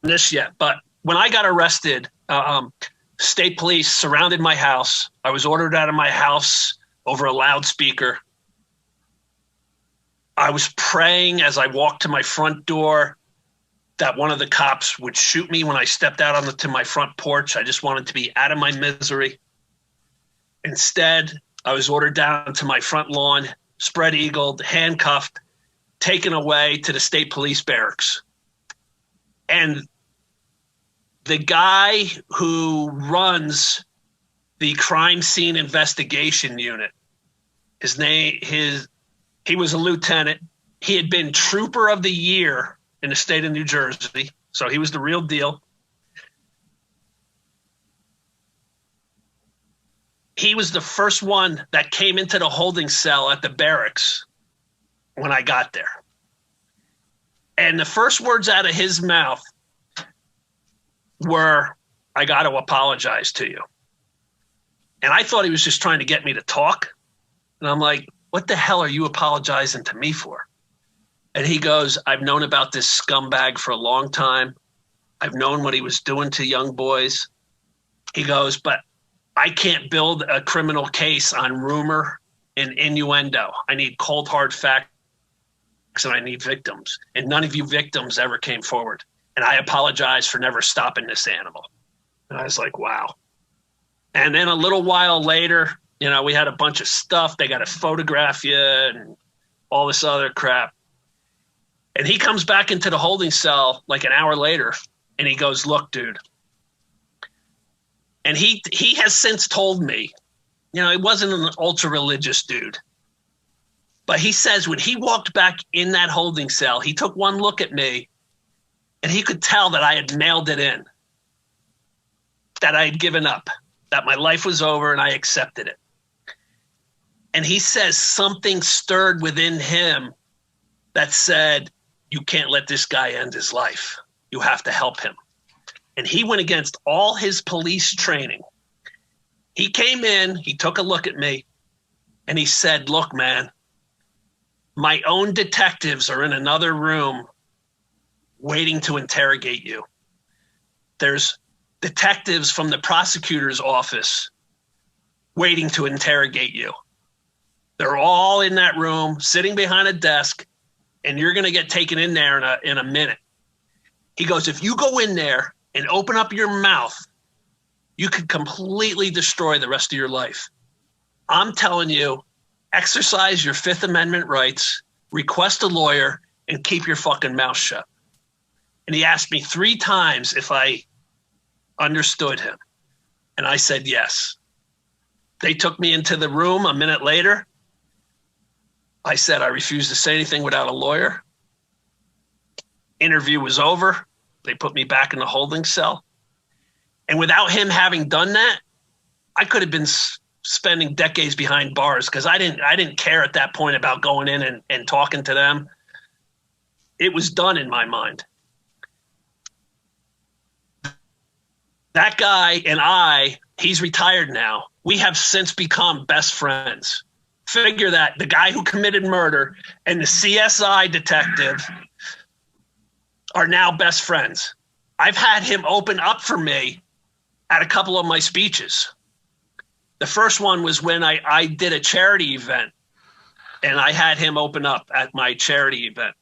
this yet, but when I got arrested, state police surrounded my house. I was ordered out of my house over a loudspeaker. I was praying as I walked to my front door that one of the cops would shoot me when I stepped out onto my front porch. I just wanted to be out of my misery. Instead, I was ordered down to my front lawn, spread-eagled, handcuffed, taken away to the state police barracks. And the guy who runs the crime scene investigation unit, he was a lieutenant. He had been trooper of the year in the state of New Jersey. So he was the real deal. He was the first one that came into the holding cell at the barracks when I got there. And the first words out of his mouth were, I got to apologize to you. And I thought he was just trying to get me to talk. And I'm like, what the hell are you apologizing to me for? And he goes, I've known about this scumbag for a long time. I've known what he was doing to young boys. He goes, but I can't build a criminal case on rumor and innuendo. I need cold, hard facts, and I need victims. And none of you victims ever came forward. And I apologize for never stopping this animal. And I was like, wow. And then a little while later, we had a bunch of stuff. They got to photograph you and all this other crap. And he comes back into the holding cell like an hour later, and he goes, look, dude. And he has since told me, you know, he wasn't an ultra-religious dude. But he says when he walked back in that holding cell, he took one look at me, and he could tell that I had mailed it in, that I had given up, that my life was over and I accepted it. And he says something stirred within him that said, you can't let this guy end his life. You have to help him. And he went against all his police training. He came in, he took a look at me, and he said, look, man, my own detectives are in another room waiting to interrogate you. There's detectives from the prosecutor's office waiting to interrogate you. They're all in that room, sitting behind a desk, and you're going to get taken in there in a minute. He goes, if you go in there and open up your mouth, you could completely destroy the rest of your life. I'm telling you, exercise your Fifth Amendment rights, request a lawyer, and keep your fucking mouth shut. And he asked me 3 times if I understood him. And I said yes. They took me into the room a minute later. I said I refused to say anything without a lawyer. Interview was over. They put me back in the holding cell. And without him having done that, I could have been spending decades behind bars because I didn't care at that point about going in and talking to them. It was done in my mind. That guy and he's retired now. We have since become best friends. Figure that the guy who committed murder and the CSI detective are now best friends. I've had him open up for me at a couple of my speeches. The first one was when I did a charity event, and I had him open up at my charity event,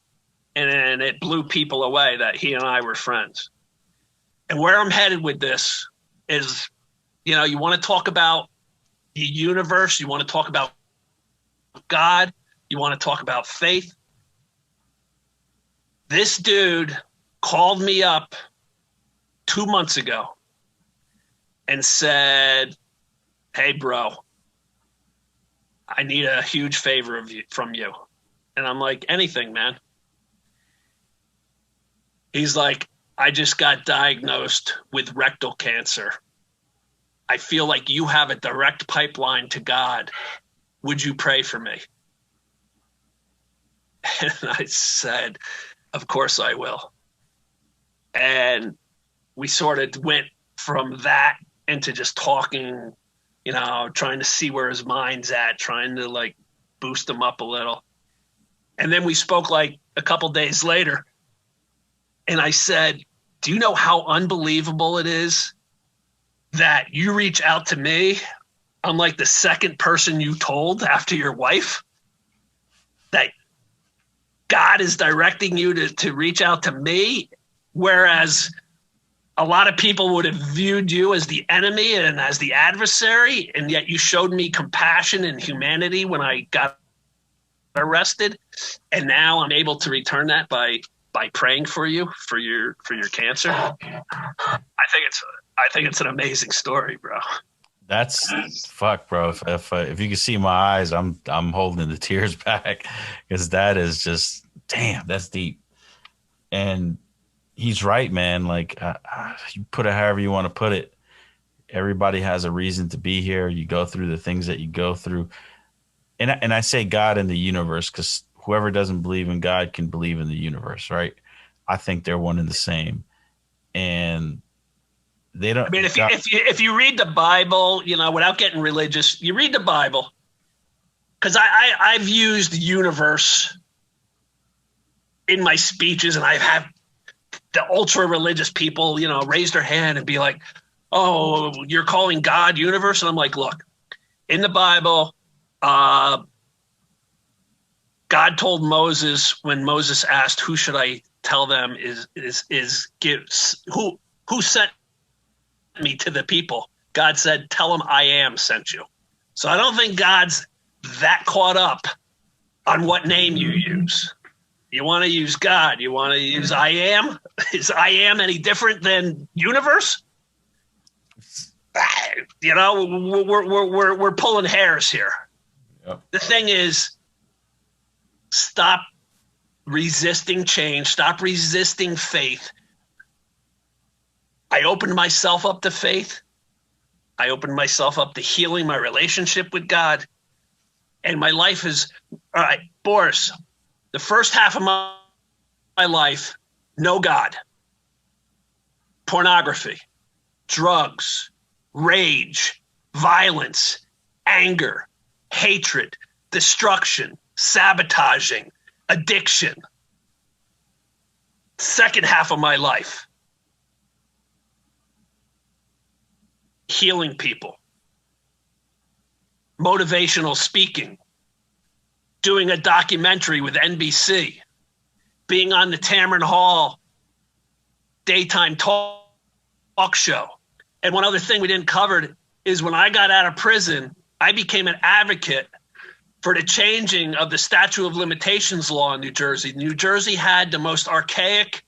and it blew people away that he and I were friends. And where I'm headed with this is, you know, you want to talk about the universe, you want to talk about God, you want to talk about faith. This dude called me up 2 months ago and said, hey, bro, I need a huge favor from you. And I'm like, anything, man. He's like, I just got diagnosed with rectal cancer. I feel like you have a direct pipeline to God. Would you pray for me? And I said, of course I will. And we sort of went from that into just talking, you know, trying to see where his mind's at, trying to like boost him up a little. And then we spoke like a couple days later. And I said, do you know how unbelievable it is that you reach out to me? I'm like the second person you told after your wife that God is directing you to reach out to me, whereas a lot of people would have viewed you as the enemy and as the adversary, and yet you showed me compassion and humanity when I got arrested, and now I'm able to return that by praying for you for your cancer. I think it's an amazing story, bro. That's fuck, bro. If you can see my eyes, I'm holding the tears back because that is just damn. That's deep, and he's right, man. Like you put it however you want to put it. Everybody has a reason to be here. You go through the things that you go through, and I say God in the universe because whoever doesn't believe in God can believe in the universe, right? I think they're one and the same, and they don't. I mean, if you read the Bible, you know, without getting religious, you read the Bible, because I've used the universe in my speeches, and I've had the ultra religious people, you know, raise their hand and be like, "Oh, you're calling God universe?" And I'm like, "Look, in the Bible, God told Moses when Moses asked, "Who should I tell them who sent me to the people?" God said, "Tell them I am sent you." So I don't think God's that caught up on what name you use. You want to use God. You want to use I am. Is I am any different than universe? You know, we're pulling hairs here. Yep. The thing is, stop resisting change. Stop resisting faith. I opened myself up to faith. I opened myself up to healing my relationship with God. And my life is, all right, Borris, the first half of my life, no God. Pornography, drugs, rage, violence, anger, hatred, destruction, sabotaging, addiction. Second half of my life, healing people, motivational speaking, doing a documentary with NBC, being on the Tamron Hall daytime talk show. And one other thing we didn't cover is when I got out of prison, I became an advocate for the changing of the statute of limitations law in New Jersey. New Jersey had the most archaic,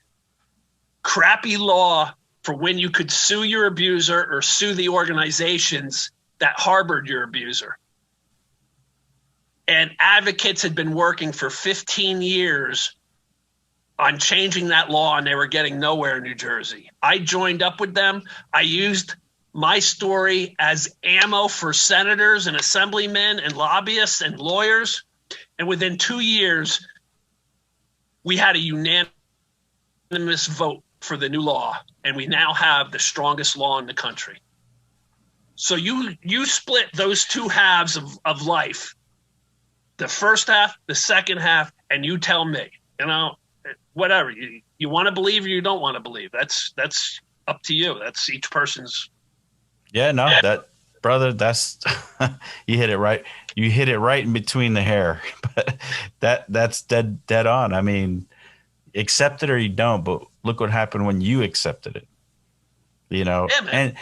crappy law for when you could sue your abuser or sue the organizations that harbored your abuser. And advocates had been working for 15 years on changing that law, and they were getting nowhere in New Jersey. I joined up with them. I used my story as ammo for senators and assemblymen and lobbyists and lawyers. And within 2 years, we had a unanimous vote for the new law, and we now have the strongest law in the country. So you split those two halves of life, the first half, the second half, and you tell me, you know, whatever you want to believe or you don't want to believe. That's up to you. That's each person's. Yeah, no, that brother, that's you hit it right. You hit it right in between the hair. But that's dead on. I mean, accept it or you don't, but look what happened when you accepted it. You know, Yeah, man. and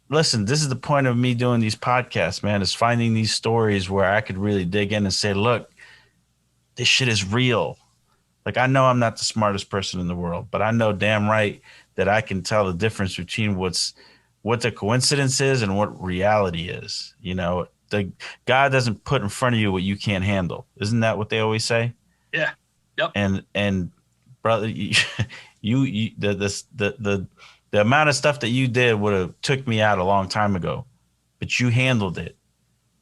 listen, this is the point of me doing these podcasts, man, is finding these stories where I could really dig in and say, look, this shit is real. Like, I know I'm not the smartest person in the world, but I know damn right that I can tell the difference between what the coincidence is and what reality is. You know, God doesn't put in front of you what you can't handle. Isn't that what they always say? Yeah. Yep. And brother, the amount of stuff that you did would have took me out a long time ago, but you handled it.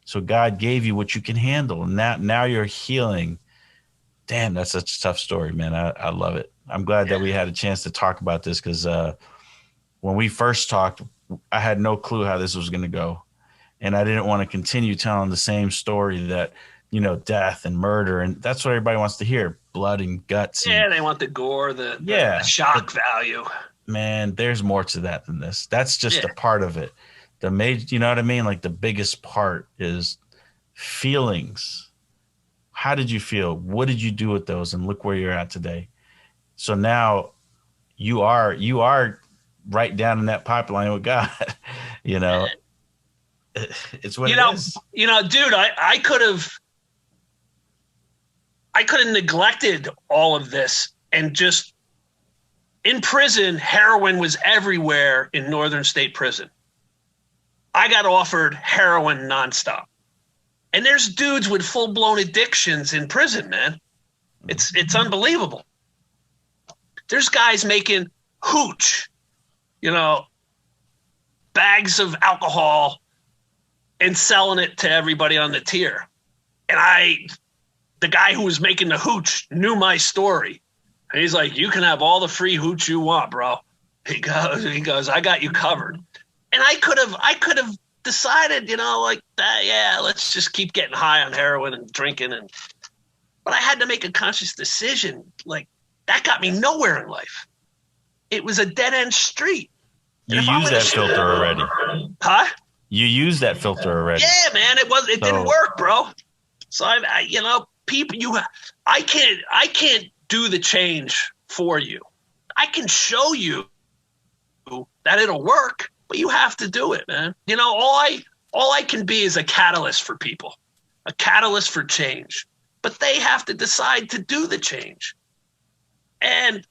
So God gave you what you can handle. And now you're healing. Damn, that's such a tough story, man. I love it. I'm glad that we had a chance to talk about this because when we first talked, I had no clue how this was going to go. And I didn't want to continue telling the same story that, you know, death and murder. And that's what everybody wants to hear, blood and guts. Yeah, they want the gore, the shock value. Man, there's more to that than this. That's just a part of it. The major, you know what I mean? Like the biggest part is feelings. How did you feel? What did you do with those? And look where you're at today. So now you are right down in that pipeline with God. You know, it's what it is. You know, dude, I could have neglected all of this and just in prison, heroin was everywhere in Northern State Prison. I got offered heroin nonstop. And there's dudes with full-blown addictions in prison, man. It's unbelievable. There's guys making hooch, you know, bags of alcohol and selling it to everybody on the tier. And the guy who was making the hooch knew my story. And he's like, you can have all the free hooch you want, bro. He goes, I got you covered. And I could have decided, you know, like that, yeah, let's just keep getting high on heroin and drinking. But I had to make a conscious decision. Like, that got me nowhere in life. It was a dead-end street. You use that filter already. Huh? You use that filter already. Yeah, man, it didn't work, bro. So you know, people, I can't do the change for you. I can show you that it'll work, but you have to do it, man. You know, all I can be is a catalyst for people, a catalyst for change. But they have to decide to do the change. And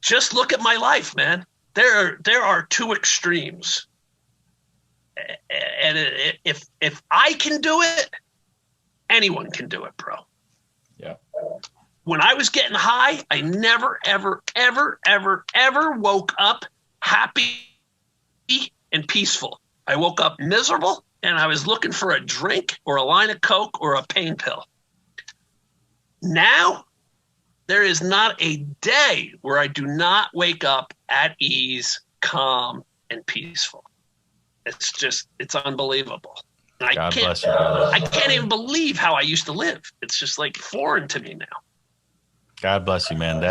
just look at my life, man. There are two extremes. And if I can do it, anyone can do it, bro. Yeah. When I was getting high, I never, ever, ever, ever, ever woke up happy and peaceful. I woke up miserable, and I was looking for a drink or a line of Coke or a pain pill. Now, there is not a day where I do not wake up at ease, calm, and peaceful. It's unbelievable. And God bless you, brother. I can't even believe how I used to live. It's just like foreign to me now. God bless you, man.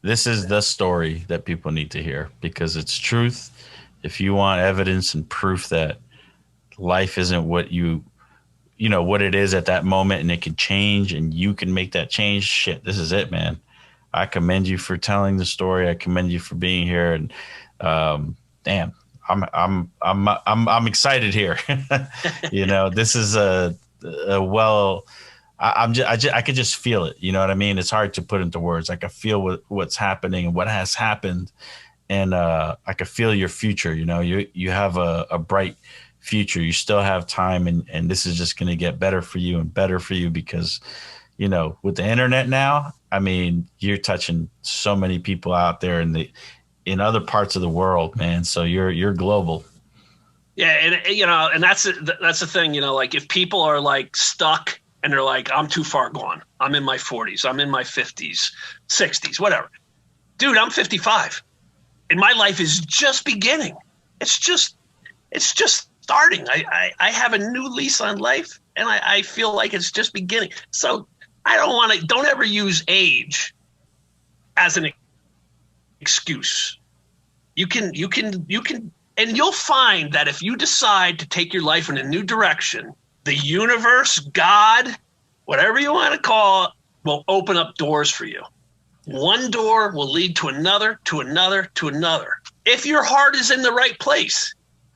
This is the story that people need to hear, because it's truth. If you want evidence and proof that life isn't what what it is at that moment, and it can change and you can make that change, shit, this is it, man. I commend you for telling the story. I commend you for being here. And damn, I'm excited here. This is I could just feel it. You know what I mean? It's hard to put into words. I can feel what's happening and what has happened. And I could feel your future. You have a bright future. You still have time, and this is just going to get better for you and better for you, because, with the internet now, I mean, you're touching so many people out there in other parts of the world, man. So you're global. Yeah. And that's the thing, like if people are like stuck and they're like, I'm too far gone. I'm in my 40s. I'm in my 50s, 60s, whatever. Dude, I'm 55. And my life is just beginning. It's just starting. I have a new lease on life, and I feel like it's just beginning. So I don't ever use age as an excuse. You can, and you'll find that if you decide to take your life in a new direction, the universe, God, whatever you want to call it, will open up doors for you. One door will lead to another, to another, to another. If your heart is in the right place.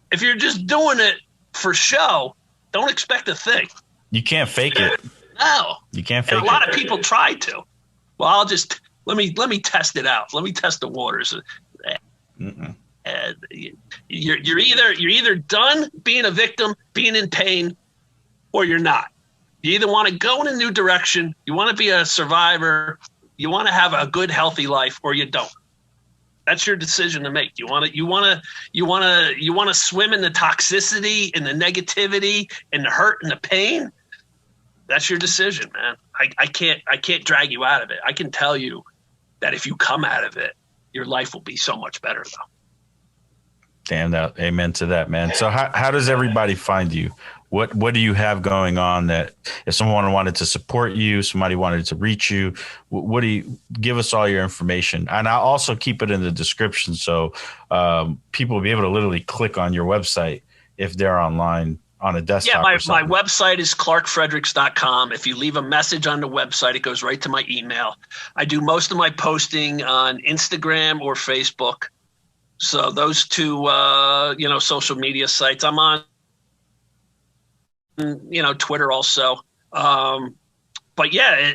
If you're just doing it for show, don't expect a thing. You can't fake it. No. You can't fake it. And a lot of people try to. Well, I'll just let me test it out. Let me test the waters. You're either done being a victim, being in pain, or you're not. You either want to go in a new direction, you want to be a survivor, you want to have a good, healthy life, or you don't. That's your decision to make. You want to swim in the toxicity and the negativity and the hurt and the pain. That's your decision, man. I can't drag you out of it. I can tell you that if you come out of it, your life will be so much better, though. Damn that. Amen to that, man. So how does everybody find you? What do you have going on that if someone wanted to support you, somebody wanted to reach you, what do you give us all your information? And I'll also keep it in the description so people will be able to literally click on your website if they're online on a desktop. Yeah, my website is clarkfredericks.com. If you leave a message on the website, it goes right to my email. I do most of my posting on Instagram or Facebook. So those two, social media sites. I'm on, Twitter also. But yeah,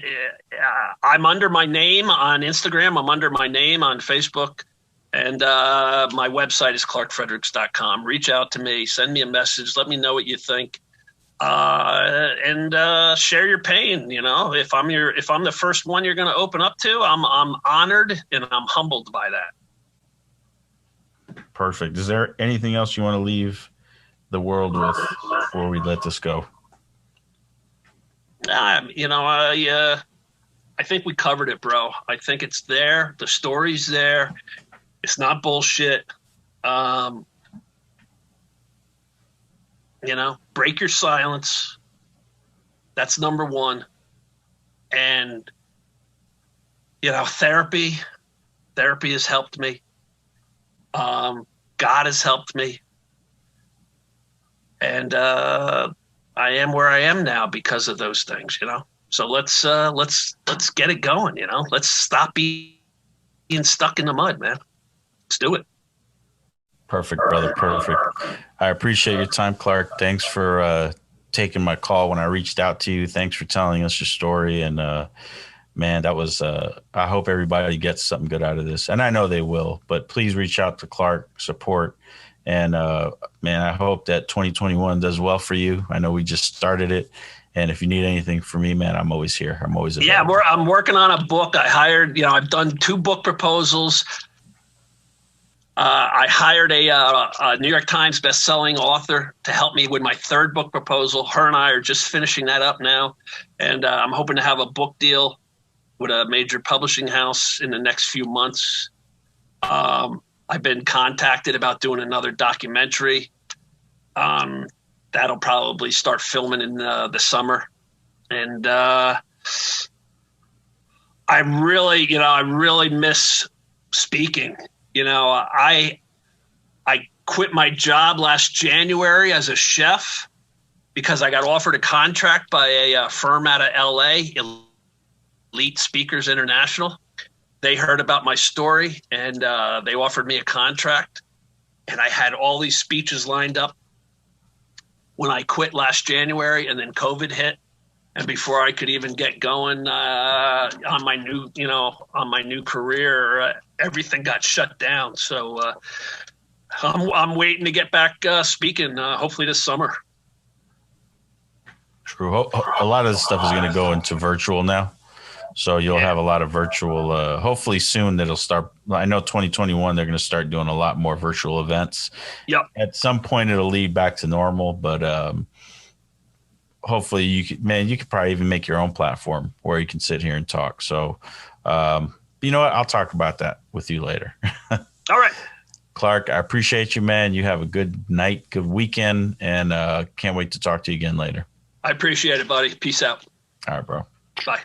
I'm under my name on Instagram. I'm under my name on Facebook. And my website is clarkfredericks.com. Reach out to me. Send me a message. Let me know what you think. And share your pain. If I'm the first one you're going to open up to, I'm honored and I'm humbled by that. Perfect. Is there anything else you want to leave the world with before we let this go? I think we covered it, bro. I think it's there. The story's there. It's not bullshit. Break your silence. That's number one. And, therapy has helped me. God has helped me. And I am where I am now because of those things, So let's get it going, Let's stop being stuck in the mud, man. Let's do it. Perfect, brother. Perfect. I appreciate your time, Clark. Thanks for taking my call when I reached out to you. Thanks for telling us your story. And man, that was, I hope everybody gets something good out of this. And I know they will, but please reach out to Clark, support. And, man, I hope that 2021 does well for you. I know we just started it. And if you need anything from me, man, I'm always here. I'm always available. Yeah, I'm working on a book. I've done 2 book proposals. I hired a New York Times best-selling author to help me with my 3rd book proposal. Her and I are just finishing that up now. And I'm hoping to have a book deal with a major publishing house in the next few months. I've been contacted about doing another documentary. That'll probably start filming in the summer. And I really miss speaking. I quit my job last January as a chef because I got offered a contract by a firm out of LA, Elite Speakers International. They heard about my story and they offered me a contract. And I had all these speeches lined up when I quit last January, and then COVID hit. And before I could even get going on my new career, everything got shut down. So I'm waiting to get back speaking, hopefully this summer. True. A lot of this stuff is going to go into virtual now. So you'll have a lot of virtual, hopefully soon that'll start. I know 2021, they're going to start doing a lot more virtual events. Yep. At some point it'll lead back to normal, but hopefully you could probably even make your own platform where you can sit here and talk. So, you know what? I'll talk about that with you later. All right. Clark, I appreciate you, man. You have a good night, good weekend, and can't wait to talk to you again later. I appreciate it, buddy. Peace out. All right, bro. Bye.